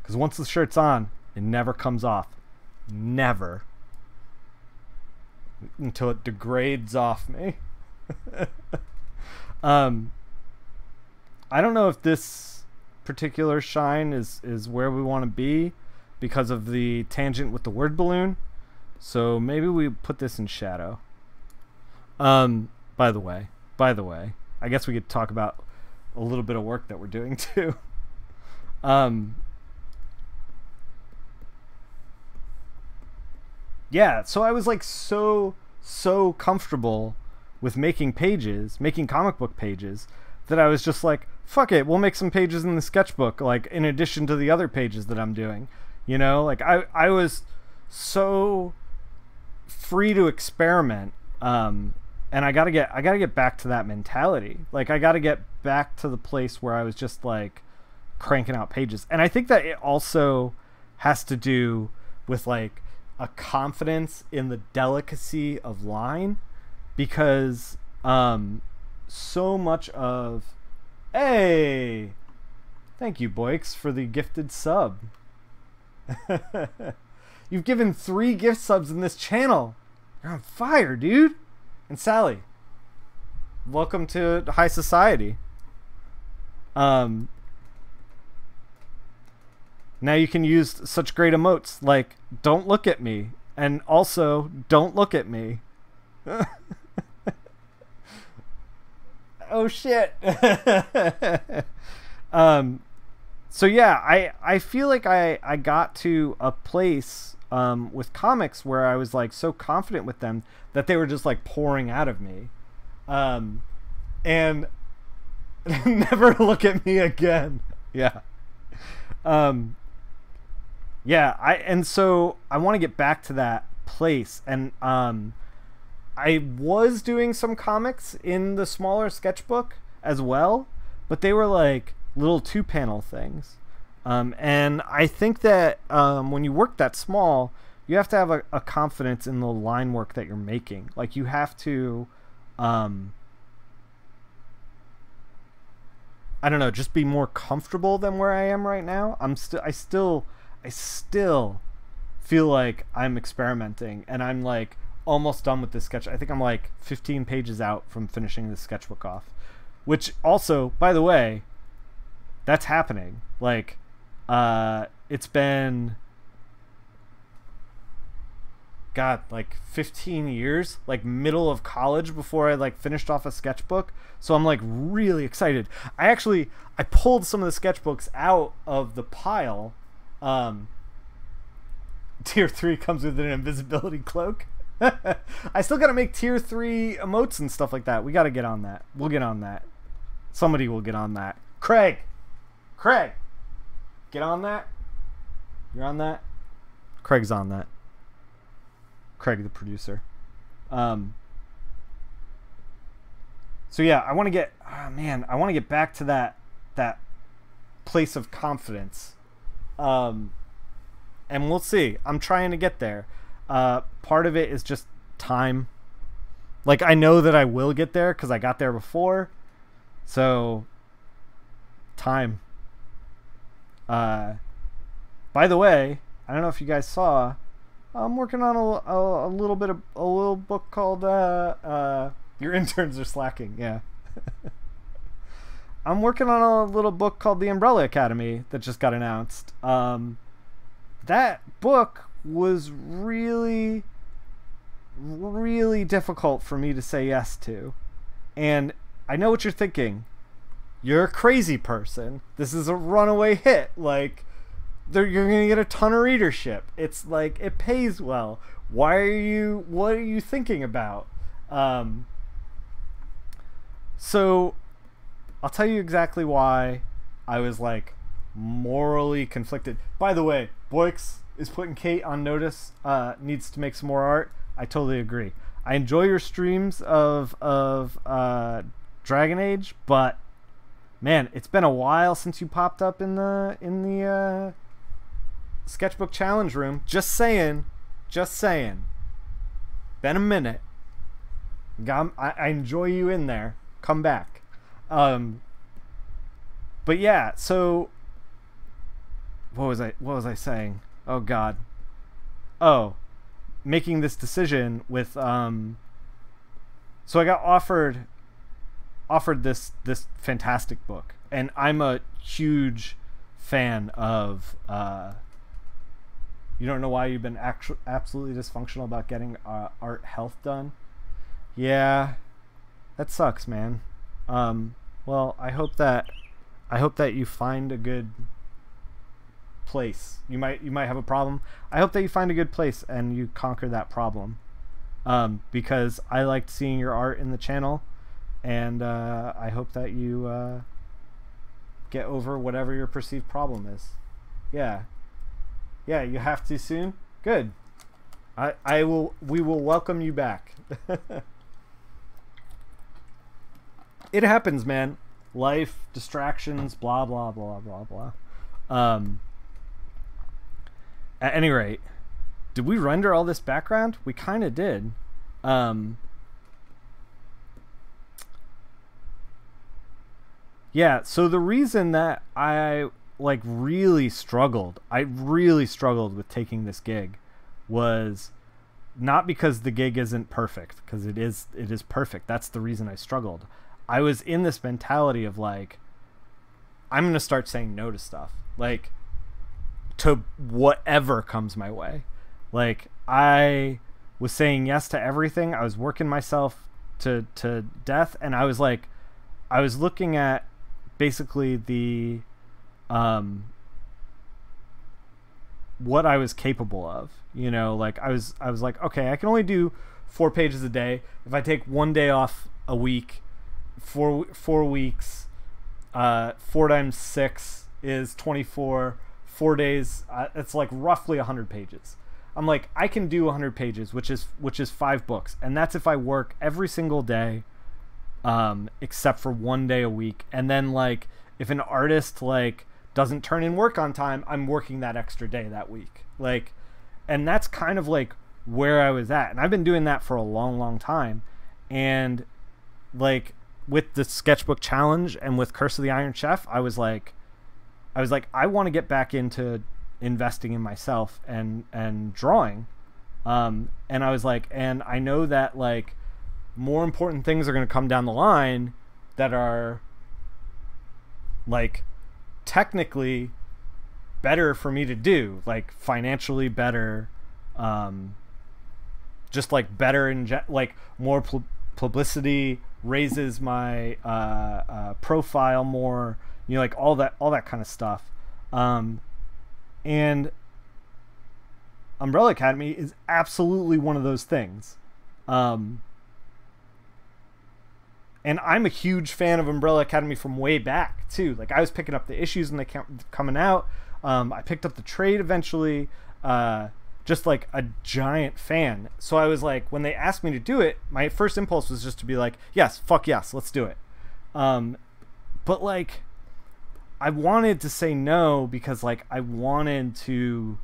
Because once the shirt's on, it never comes off. Never. Until it degrades off me. I don't know if this particular shine is where we want to be because of the tangent with the word balloon. So maybe we put this in shadow. By the way, I guess we could talk about a little bit of work that we're doing too. Yeah, so I was like so comfortable with making comic book pages, that I was just like, fuck it, we'll make some pages in the sketchbook, like in addition to the other pages that I'm doing. You know, like I was so free to experiment. And I gotta get back to that mentality. Like I gotta get back to the place where I was just like cranking out pages. And I think that it also has to do with like a confidence in the delicacy of line, because so much of, hey, thank you Boix for the gifted sub. You've given 3 gift subs in this channel. You're on fire, dude. And Sally, welcome to high society. Now you can use such great emotes like "Don't look at me" and also "Don't look at me." Oh shit. So yeah, I feel like I got to a place with comics where I was like so confident with them that they were just like pouring out of me. And never look at me again. Yeah. And so I want to get back to that place. And I was doing some comics in the smaller sketchbook as well, but they were like little 2-panel things. And I think that when you work that small, you have to have a confidence in the line work that you're making. Like you have to, I don't know, just be more comfortable than where I am right now. I still feel like I'm experimenting, and I'm like almost done with this sketch. I think I'm like 15 pages out from finishing this sketchbook off, which also, by the way, that's happening. Like, it's been, God, like 15 years, like middle of college before I like finished off a sketchbook. So I'm like really excited. I pulled some of the sketchbooks out of the pile. Tier 3 comes with an invisibility cloak. I still got to make tier 3 emotes and stuff like that. We got to get on that. We'll get on that. Somebody will get on that. Craig, get on that. You're on that. Craig's on that. Craig, the producer. So yeah, I want to get, I want to get back to that place of confidence. And we'll see. I'm trying to get there. Part of it is just time. Like, I know that I will get there because I got there before. So, time. By the way, I don't know if you guys saw, I'm working on a little book called Your Interns Are Slacking. Yeah. I'm working on a little book called The Umbrella Academy that just got announced. That book was really, really difficult for me to say yes to. And I know what you're thinking. You're a crazy person. This is a runaway hit. Like, you're going to get a ton of readership. It's like, it pays well. What are you thinking about? So I'll tell you exactly why I was like morally conflicted. By the way, Boix is putting Kate on notice. Needs to make some more art. I totally agree. I enjoy your streams of Dragon Age, but man, it's been a while since you popped up in the sketchbook challenge room. Just saying. Been a minute. I enjoy you in there. Come back. But yeah, so what was I saying? Oh God. Oh, making this decision with so I got offered this fantastic book, and I'm a huge fan of you don't know why you've been absolutely dysfunctional about getting art health done. Yeah, that sucks, man. Well, I hope that you find a good place. You might have a problem. I hope that you find a good place and you conquer that problem. Because I liked seeing your art in the channel, and I hope that you get over whatever your perceived problem is. Yeah, you have to soon. Good. We will welcome you back. It happens, man. Life, distractions, blah blah blah blah blah. At any rate, did we render all this background? We kind of did. Yeah, so the reason that I really struggled with taking this gig was not because the gig isn't perfect, because it is perfect. That's the reason I struggled. I was in this mentality of like, I'm going to start saying no to stuff, like to whatever comes my way. Like, I was saying yes to everything. I was working myself to death. And I was like, I was looking at basically the, what I was capable of, you know, like I was like, okay, I can only do 4 pages a day. If I take 1 day off a week, 4 weeks, 4 times 6 is 24. 4 days, it's like roughly 100 pages. I'm like, I can do 100 pages, which is 5 books, and that's if I work every single day, except for 1 day a week. And then like, if an artist like doesn't turn in work on time, I'm working that extra day that week. Like, and that's kind of like where I was at, and I've been doing that for a long time. And like with the sketchbook challenge and with Curse of the Iron Chef, I was like, I want to get back into investing in myself and drawing. And I was like, and I know that like more important things are going to come down the line that are like technically better for me to do, like financially better, just like better in like more publicity, raises my profile more, you know, like all that kind of stuff. And Umbrella Academy is absolutely one of those things. And I'm a huge fan of Umbrella Academy from way back too. Like, I was picking up the issues when they coming out. I picked up the trade eventually. Just like a giant fan. So I was like, when they asked me to do it, my first impulse was just to be like, yes, fuck yes, let's do it. But like, I wanted to say no because like I wanted to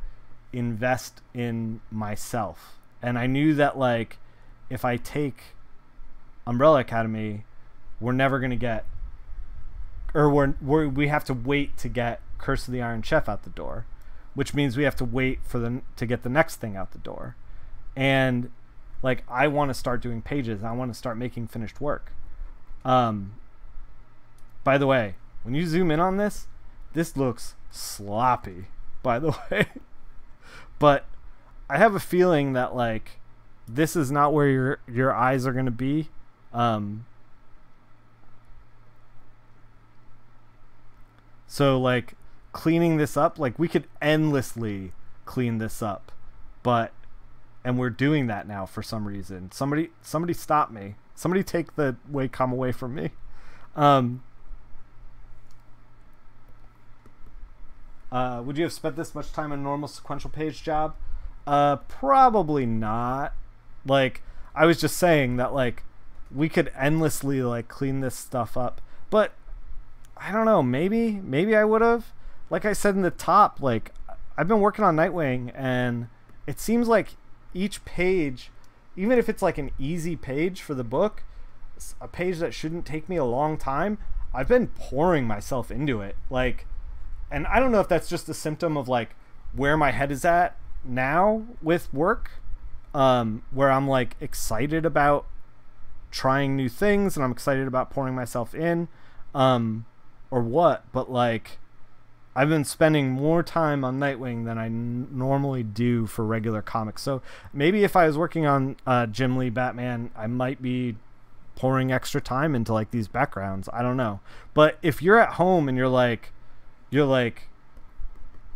invest in myself. And I knew that like, if I take Umbrella Academy, we're never going to get, or we have to wait to get Curse of the Iron Chef out the door, which means we have to wait for to get the next thing out the door. And like, I want to start doing pages. I want to start making finished work. By the way, when you zoom in on this looks sloppy, by the way. But I have a feeling that like, this is not where your eyes are going to be. So like, cleaning this up, like we could endlessly clean this up, and we're doing that now for some reason. Somebody stop me. Somebody take the Wacom away from me. Would you have spent this much time on a normal sequential page job? Probably not. Like, I was just saying that, like, we could endlessly, like, clean this stuff up. But, I don't know, maybe I would have. Like I said in the top, like, I've been working on Nightwing, and it seems like each page, even if it's like an easy page for the book, a page that shouldn't take me a long time, I've been pouring myself into it. Like, and I don't know if that's just a symptom of like where my head is at now with work, where I'm like excited about trying new things and I'm excited about pouring myself in, or what, but like I've been spending more time on Nightwing than I normally do for regular comics. So maybe if I was working on Jim Lee Batman, I might be pouring extra time into like these backgrounds. I don't know. But if you're at home and you're like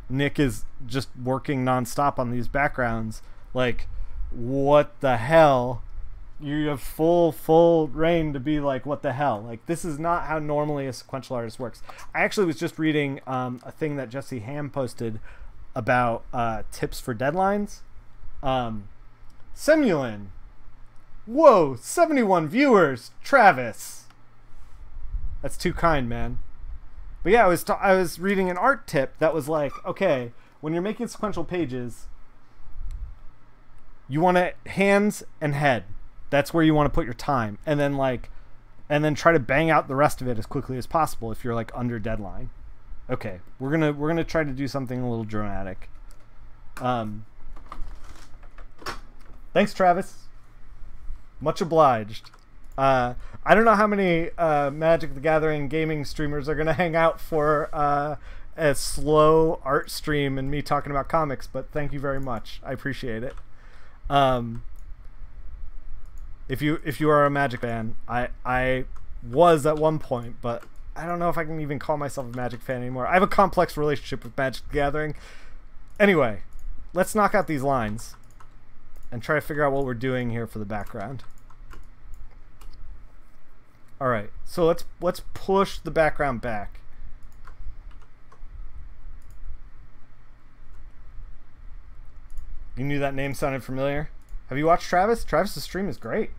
Nick is just working nonstop on these backgrounds, like, what the hell? You have full reign to be like, what the hell? Like, this is not how normally a sequential artist works. I actually was just reading a thing that Jesse Ham posted about tips for deadlines. Semulin. Whoa, 71 viewers. Travis. That's too kind, man. But yeah, I was reading an art tip that was like, okay, when you're making sequential pages, you want hands and head. That's where you want to put your time, and then try to bang out the rest of it as quickly as possible if you're like under deadline. Okay, we're gonna try to do something a little dramatic. Thanks, Travis. Much obliged. I don't know how many Magic the Gathering gaming streamers are gonna hang out for a slow art stream and me talking about comics, but thank you very much. I appreciate it. If you are a Magic fan, I was at one point, but I don't know if I can even call myself a Magic fan anymore. I have a complex relationship with Magic the Gathering. Anyway, let's knock out these lines and try to figure out what we're doing here for the background. All right, so let's push the background back. You knew that name sounded familiar? Have you watched Travis? Travis's stream is great.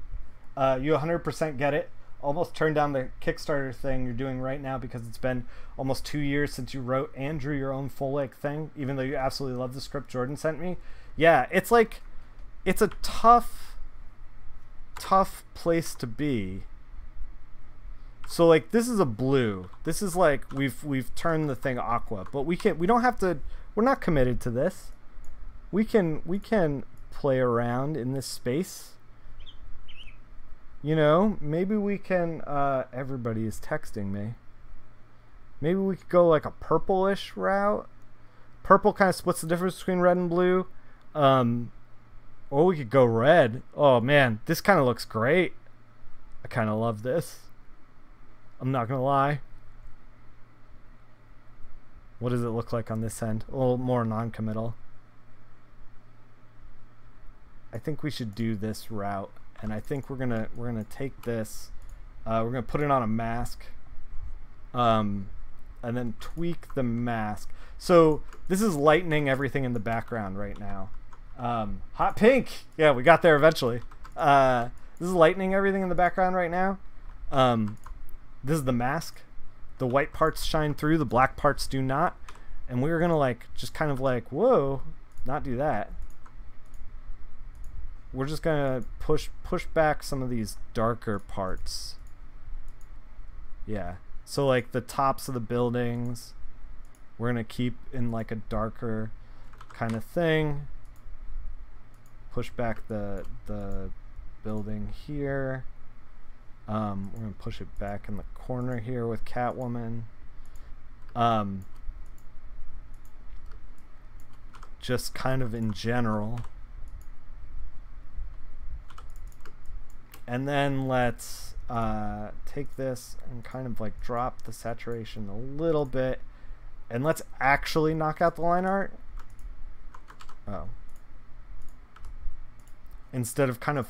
You 100% get it. Almost turned down the Kickstarter thing you're doing right now because it's been almost 2 years since you wrote and drew your own full-length thing, even though you absolutely love the script Jordan sent me. Yeah, it's like, it's a tough place to be. So like, this is a blue. This is like, we've turned the thing aqua, but we don't have to, we're not committed to this. We can play around in this space, you know. Maybe we can everybody is texting me. Maybe we could go like a purplish route. Purple kind of splits the difference between red and blue, or we could go red. Oh man, this kind of looks great. I kind of love this, I'm not gonna lie. What does it look like on this end? A little more non-committal. I think we should do this route, and I think we're gonna take this, we're gonna put it on a mask, and then tweak the mask. So this is lightening everything in the background right now. Hot pink, yeah, we got there eventually. This is lightening everything in the background right now. This is the mask. The white parts shine through, the black parts do not, and we're gonna like just kind of like, whoa, not do that. We're just gonna push back some of these darker parts. Yeah, so like the tops of the buildings, we're gonna keep in like a darker kind of thing. Push back the building here. We're gonna push it back in the corner here with Catwoman. Just kind of in general. And then let's take this and kind of like drop the saturation a little bit, and let's actually knock out the line art. Oh. Instead of kind of,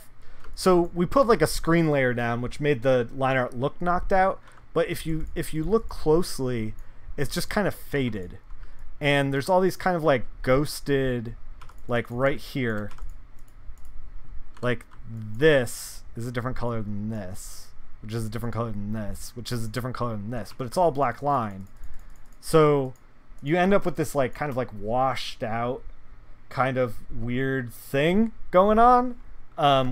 so we put like a screen layer down, which made the line art look knocked out, but if you look closely, it's just kind of faded. and there's all these kind of like ghosted, like right here, like this is a different color than this, which is a different color than this, which is a different color than this, but it's all black line. So you end up with this like kind of like washed out kind of weird thing going on,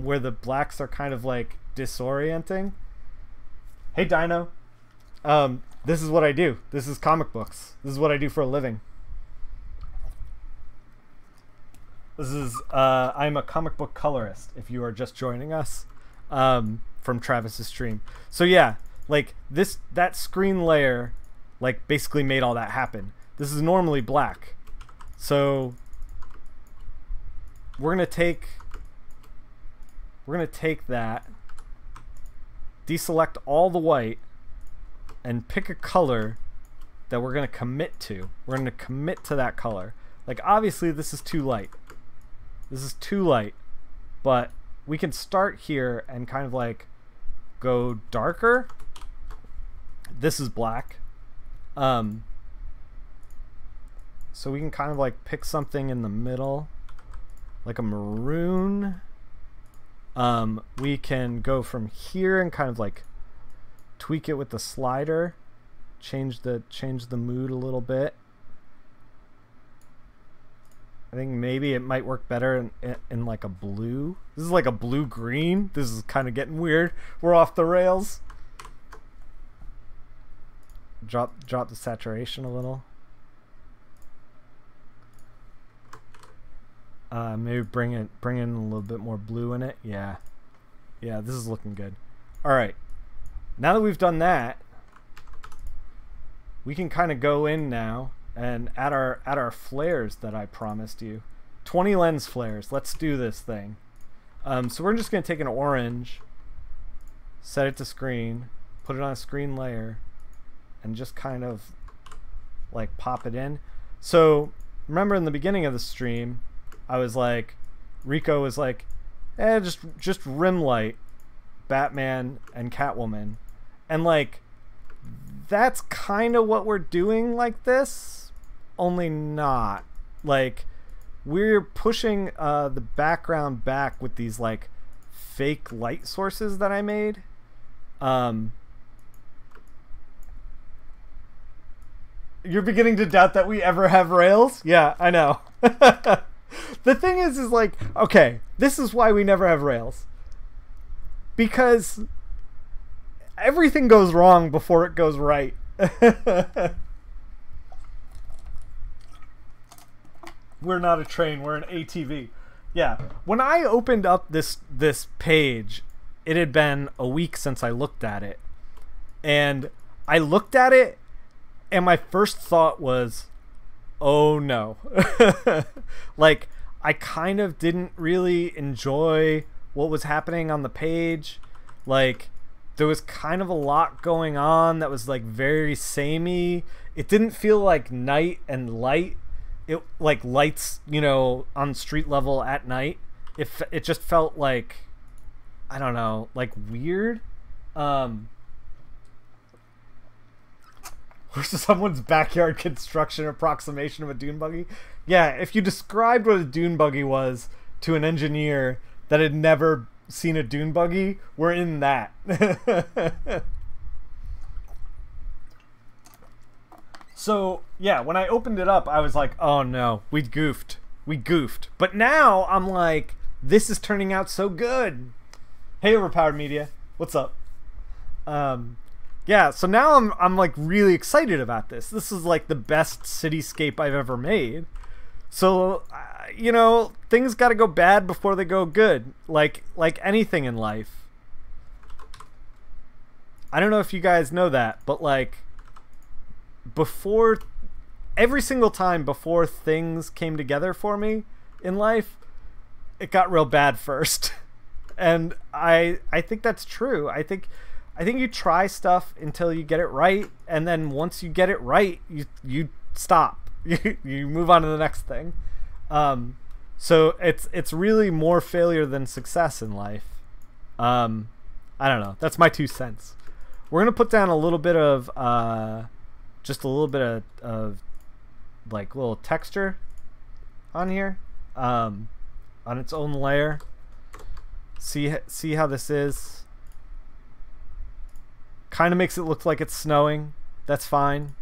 where the blacks are kind of like disorienting. Hey Dino, this is what I do. This is comic books. This is what I do for a living. This is I'm a comic book colorist, if you are just joining us from Travis's stream. So yeah, like that screen layer like basically made all that happen. This is normally black, so we're gonna take that, deselect all the white, and pick a color that we're gonna commit to. We're gonna commit to that color. Like obviously this is too light. This is too light, but we can start here and kind of like go darker. This is black. So we can kind of like pick something in the middle, like a maroon. We can go from here and kind of like tweak it with the slider, change the mood a little bit. I think maybe it might work better in like a blue. This is like a blue-green. This is kind of getting weird. We're off the rails. Drop the saturation a little. Maybe bring in a little bit more blue in it. Yeah, this is looking good. All right, now that we've done that, we can kind of go in now and add our flares that I promised you. 20 lens flares. Let's do this thing. So we're just gonna take an orange, set it to screen, put it on a screen layer, and just kind of like pop it in. So remember in the beginning of the stream, I was like, Rico was like, just rim light Batman and Catwoman, and like that's kind of what we're doing like this, only not. Like we're pushing the background back with these like fake light sources that I made. You're beginning to doubt that we ever have rails? Yeah, I know. The thing is like, okay, this is why we never have rails. Because everything goes wrong before it goes right. We're not a train, we're an ATV. Yeah, when I opened up this page, it had been a week since I looked at it. And I looked at it, and my first thought was, oh no. Like, I kind of didn't really enjoy what was happening on the page. Like, there was kind of a lot going on that was like very samey. It didn't feel like night and light. It like lights, you know, on street level at night. It just felt like, I don't know, like weird. Where's someone's backyard construction approximation of a dune buggy? Yeah, if you described what a dune buggy was to an engineer that had never seen a dune buggy, we're in that. So, yeah, when I opened it up, I was like, oh no, we goofed. We goofed. But now I'm like, this is turning out so good. Hey, Overpowered Media. What's up? Yeah, so now I'm like really excited about this. This is like the best cityscape I've ever made. So, you know, things got to go bad before they go good. Like anything in life. I don't know if you guys know that, but like every single time before things came together for me in life, it got real bad first. And I think that's true. I think you try stuff until you get it right, and then once you get it right, you stop. You move on to the next thing. So it's really more failure than success in life. I don't know. That's my 2 cents. We're gonna put down a little bit of just a little bit of like little texture on here, on its own layer. See how this is? Kind of makes it look like it's snowing. That's fine.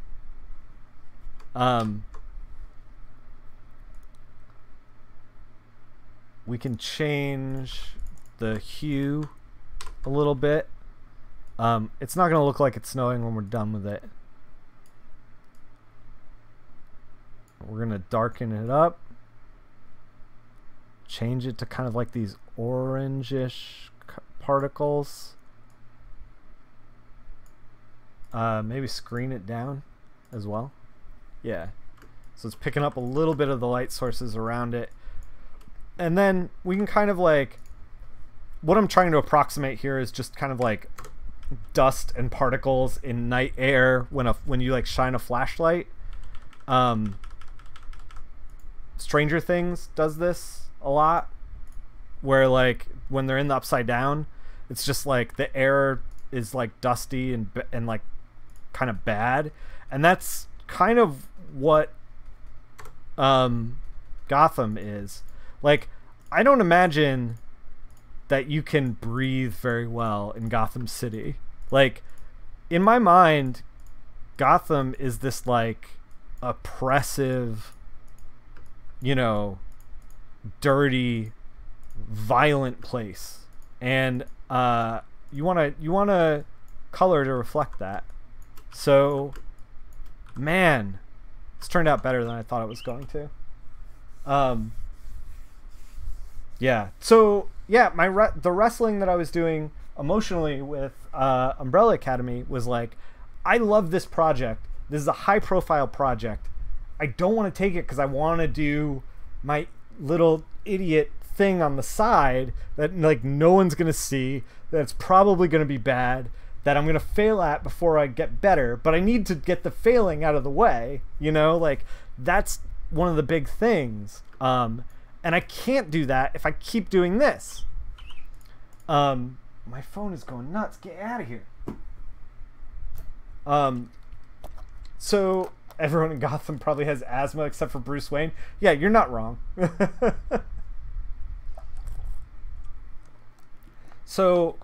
We can change the hue a little bit. It's not going to look like it's snowing when we're done with it. We're going to darken it up. Change it to kind of like these orangish particles. Maybe screen it down as well. Yeah. So it's picking up a little bit of the light sources around it. And then we can kind of like, what I'm trying to approximate here is just kind of like dust and particles in night air when you like shine a flashlight. Stranger Things does this a lot, where like when they're in the Upside Down, it's just like the air is like dusty and like kind of bad, and that's kind of what Gotham is. Like, I don't imagine that you can breathe very well in Gotham City. Like, in my mind, Gotham is this like oppressive, you know, dirty, violent place, and you want to color to reflect that. So, man, it's turned out better than I thought it was going to. Yeah. So yeah, the wrestling that I was doing emotionally with Umbrella Academy was like, I love this project. This is a high-profile project. I don't want to take it because I want to do my little idiot thing on the side that like no one's gonna see, that's probably gonna be bad, that I'm gonna fail at before I get better, but I need to get the failing out of the way, you know, like that's one of the big things. And I can't do that if I keep doing this. My phone is going nuts. Get out of here. So everyone in Gotham probably has asthma except for Bruce Wayne. Yeah, you're not wrong. So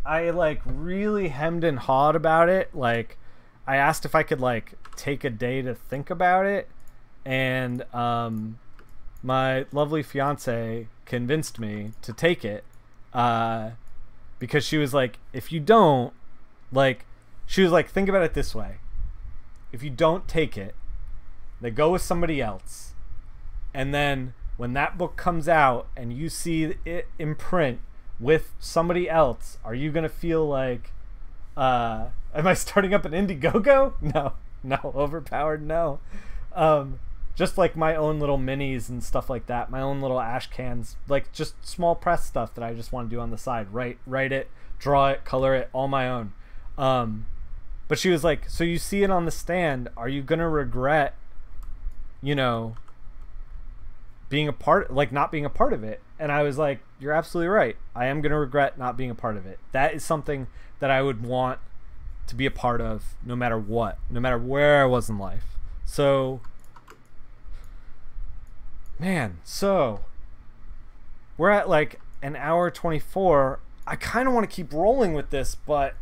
I like really hemmed and hawed about it. Like, I asked if I could like take a day to think about it, and my lovely fiance convinced me to take it, because she was like, if you don't, like, she was like, think about it this way. If you don't take it, they go with somebody else, and then when that book comes out and you see it in print with somebody else, are you gonna feel like, am I starting up an Indiegogo? No, overpowered, no. Just like my own little minis and stuff like that, my own little ash cans, like just small press stuff that I just want to do on the side. Write it, draw it, color it, all my own. But she was like, so you see it on the stand, are you gonna regret, you know, being a part, like not being a part of it? And I was like, you're absolutely right. I am gonna regret not being a part of it. That is something that I would want to be a part of no matter what, no matter where I was in life. So, man, so we're at like an hour 24. I kind of want to keep rolling with this, but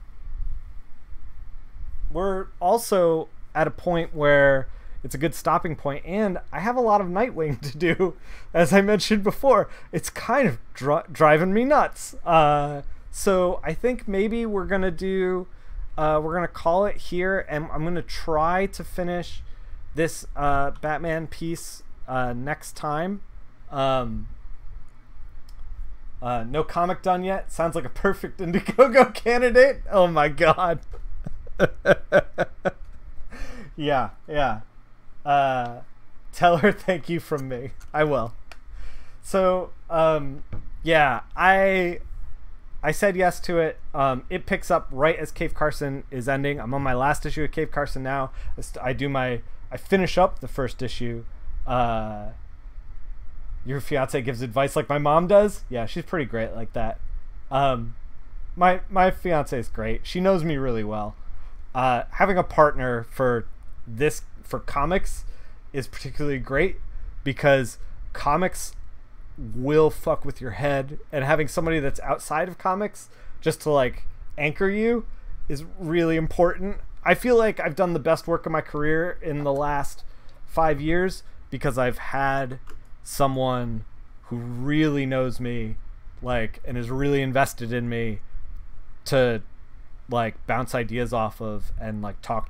we're also at a point where it's a good stopping point, and I have a lot of Nightwing to do. As I mentioned before, it's kind of driving me nuts. So I think maybe we're gonna do, we're gonna call it here, and I'm gonna try to finish this Batman piece next time. No comic done yet. Sounds like a perfect Indiegogo candidate. Oh my god. Yeah. Tell her thank you from me. I will. So yeah, I said yes to it. It picks up right as Cave Carson is ending. I'm on my last issue of Cave Carson now. I finish up the first issue. Your fiance gives advice like my mom does. Yeah, she's pretty great like that. My fiance is great. She knows me really well. Having a partner for this for comics is particularly great because comics will fuck with your head, and having somebody that's outside of comics just to like anchor you is really important. I feel like I've done the best work of my career in the last 5 years because I've had someone who really knows me, like, and is really invested in me to like bounce ideas off of and like talk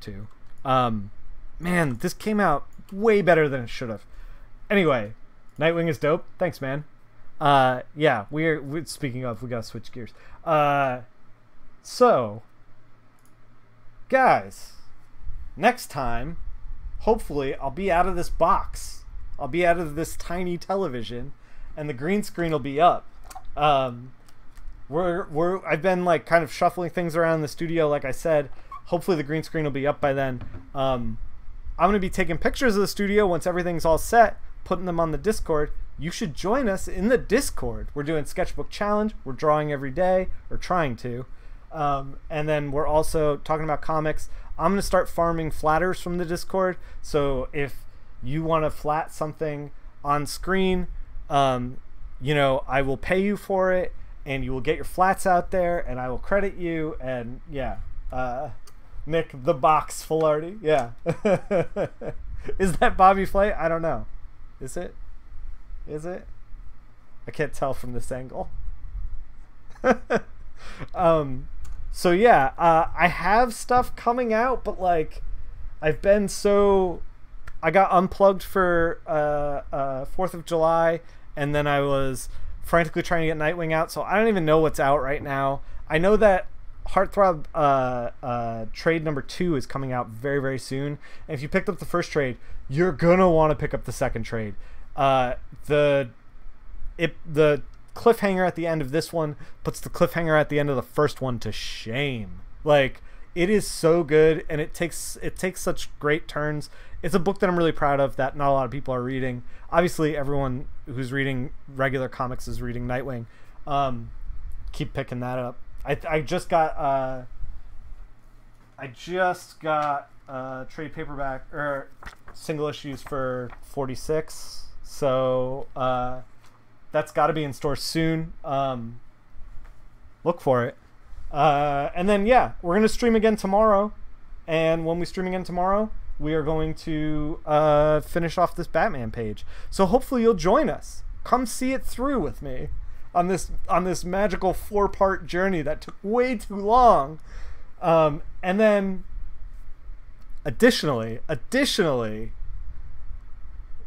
to. Man, this came out way better than it should have. Anyway, Nightwing is dope. Thanks, man. Yeah, we're speaking of, we gotta switch gears. So guys, next time, hopefully I'll be out of this box. I'll be out of this tiny television, and the green screen will be up. I've been like kind of shuffling things around in the studio, like I said. Hopefully the green screen will be up by then. I'm gonna be taking pictures of the studio once everything's all set, putting them on the Discord. You should join us in the Discord. We're doing sketchbook challenge. We're drawing every day, or trying to. And then we're also talking about comics. I'm going to start farming flatters from the Discord. So if you want to flat something on screen, you know, I will pay you for it, and you will get your flats out there, and I will credit you. And yeah, Nick the Box Filardi. Yeah. Is that Bobby Flay? I don't know. Is it? Is it? I can't tell from this angle. So yeah, I have stuff coming out, but like I got unplugged for 4th of July, and then I was frantically trying to get Nightwing out, so I don't even know what's out right now. I know that Heartthrob trade number 2 is coming out very, very soon, and if you picked up the first trade, you're gonna want to pick up the second trade. The cliffhanger at the end of this one puts the cliffhanger at the end of the first one to shame. Like, it is so good, and it takes such great turns. It's a book that I'm really proud of that not a lot of people are reading. Obviously everyone who's reading regular comics is reading Nightwing. Keep picking that up. I just got trade paperback or single issues for 46, so that's got to be in store soon. Look for it. And then, yeah, we're going to stream again tomorrow. And when we stream again tomorrow, we are going to finish off this Batman page. So hopefully you'll join us. Come see it through with me on this magical 4-part journey that took way too long. And then, additionally,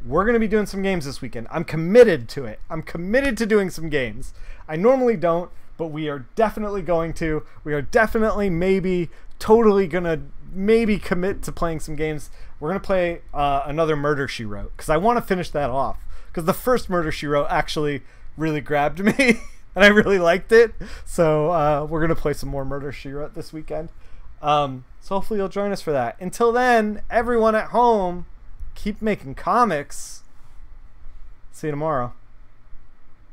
we're going to be doing some games this weekend. I'm committed to it. I'm committed to doing some games. I normally don't, but we are definitely going to. We are definitely totally going to commit to playing some games. We're going to play another Murder, She Wrote, because I want to finish that off. Because the first Murder, She Wrote actually really grabbed me, and I really liked it. So we're going to play some more Murder, She Wrote this weekend. So hopefully you'll join us for that. Until then, everyone at home, keep making comics. See you tomorrow.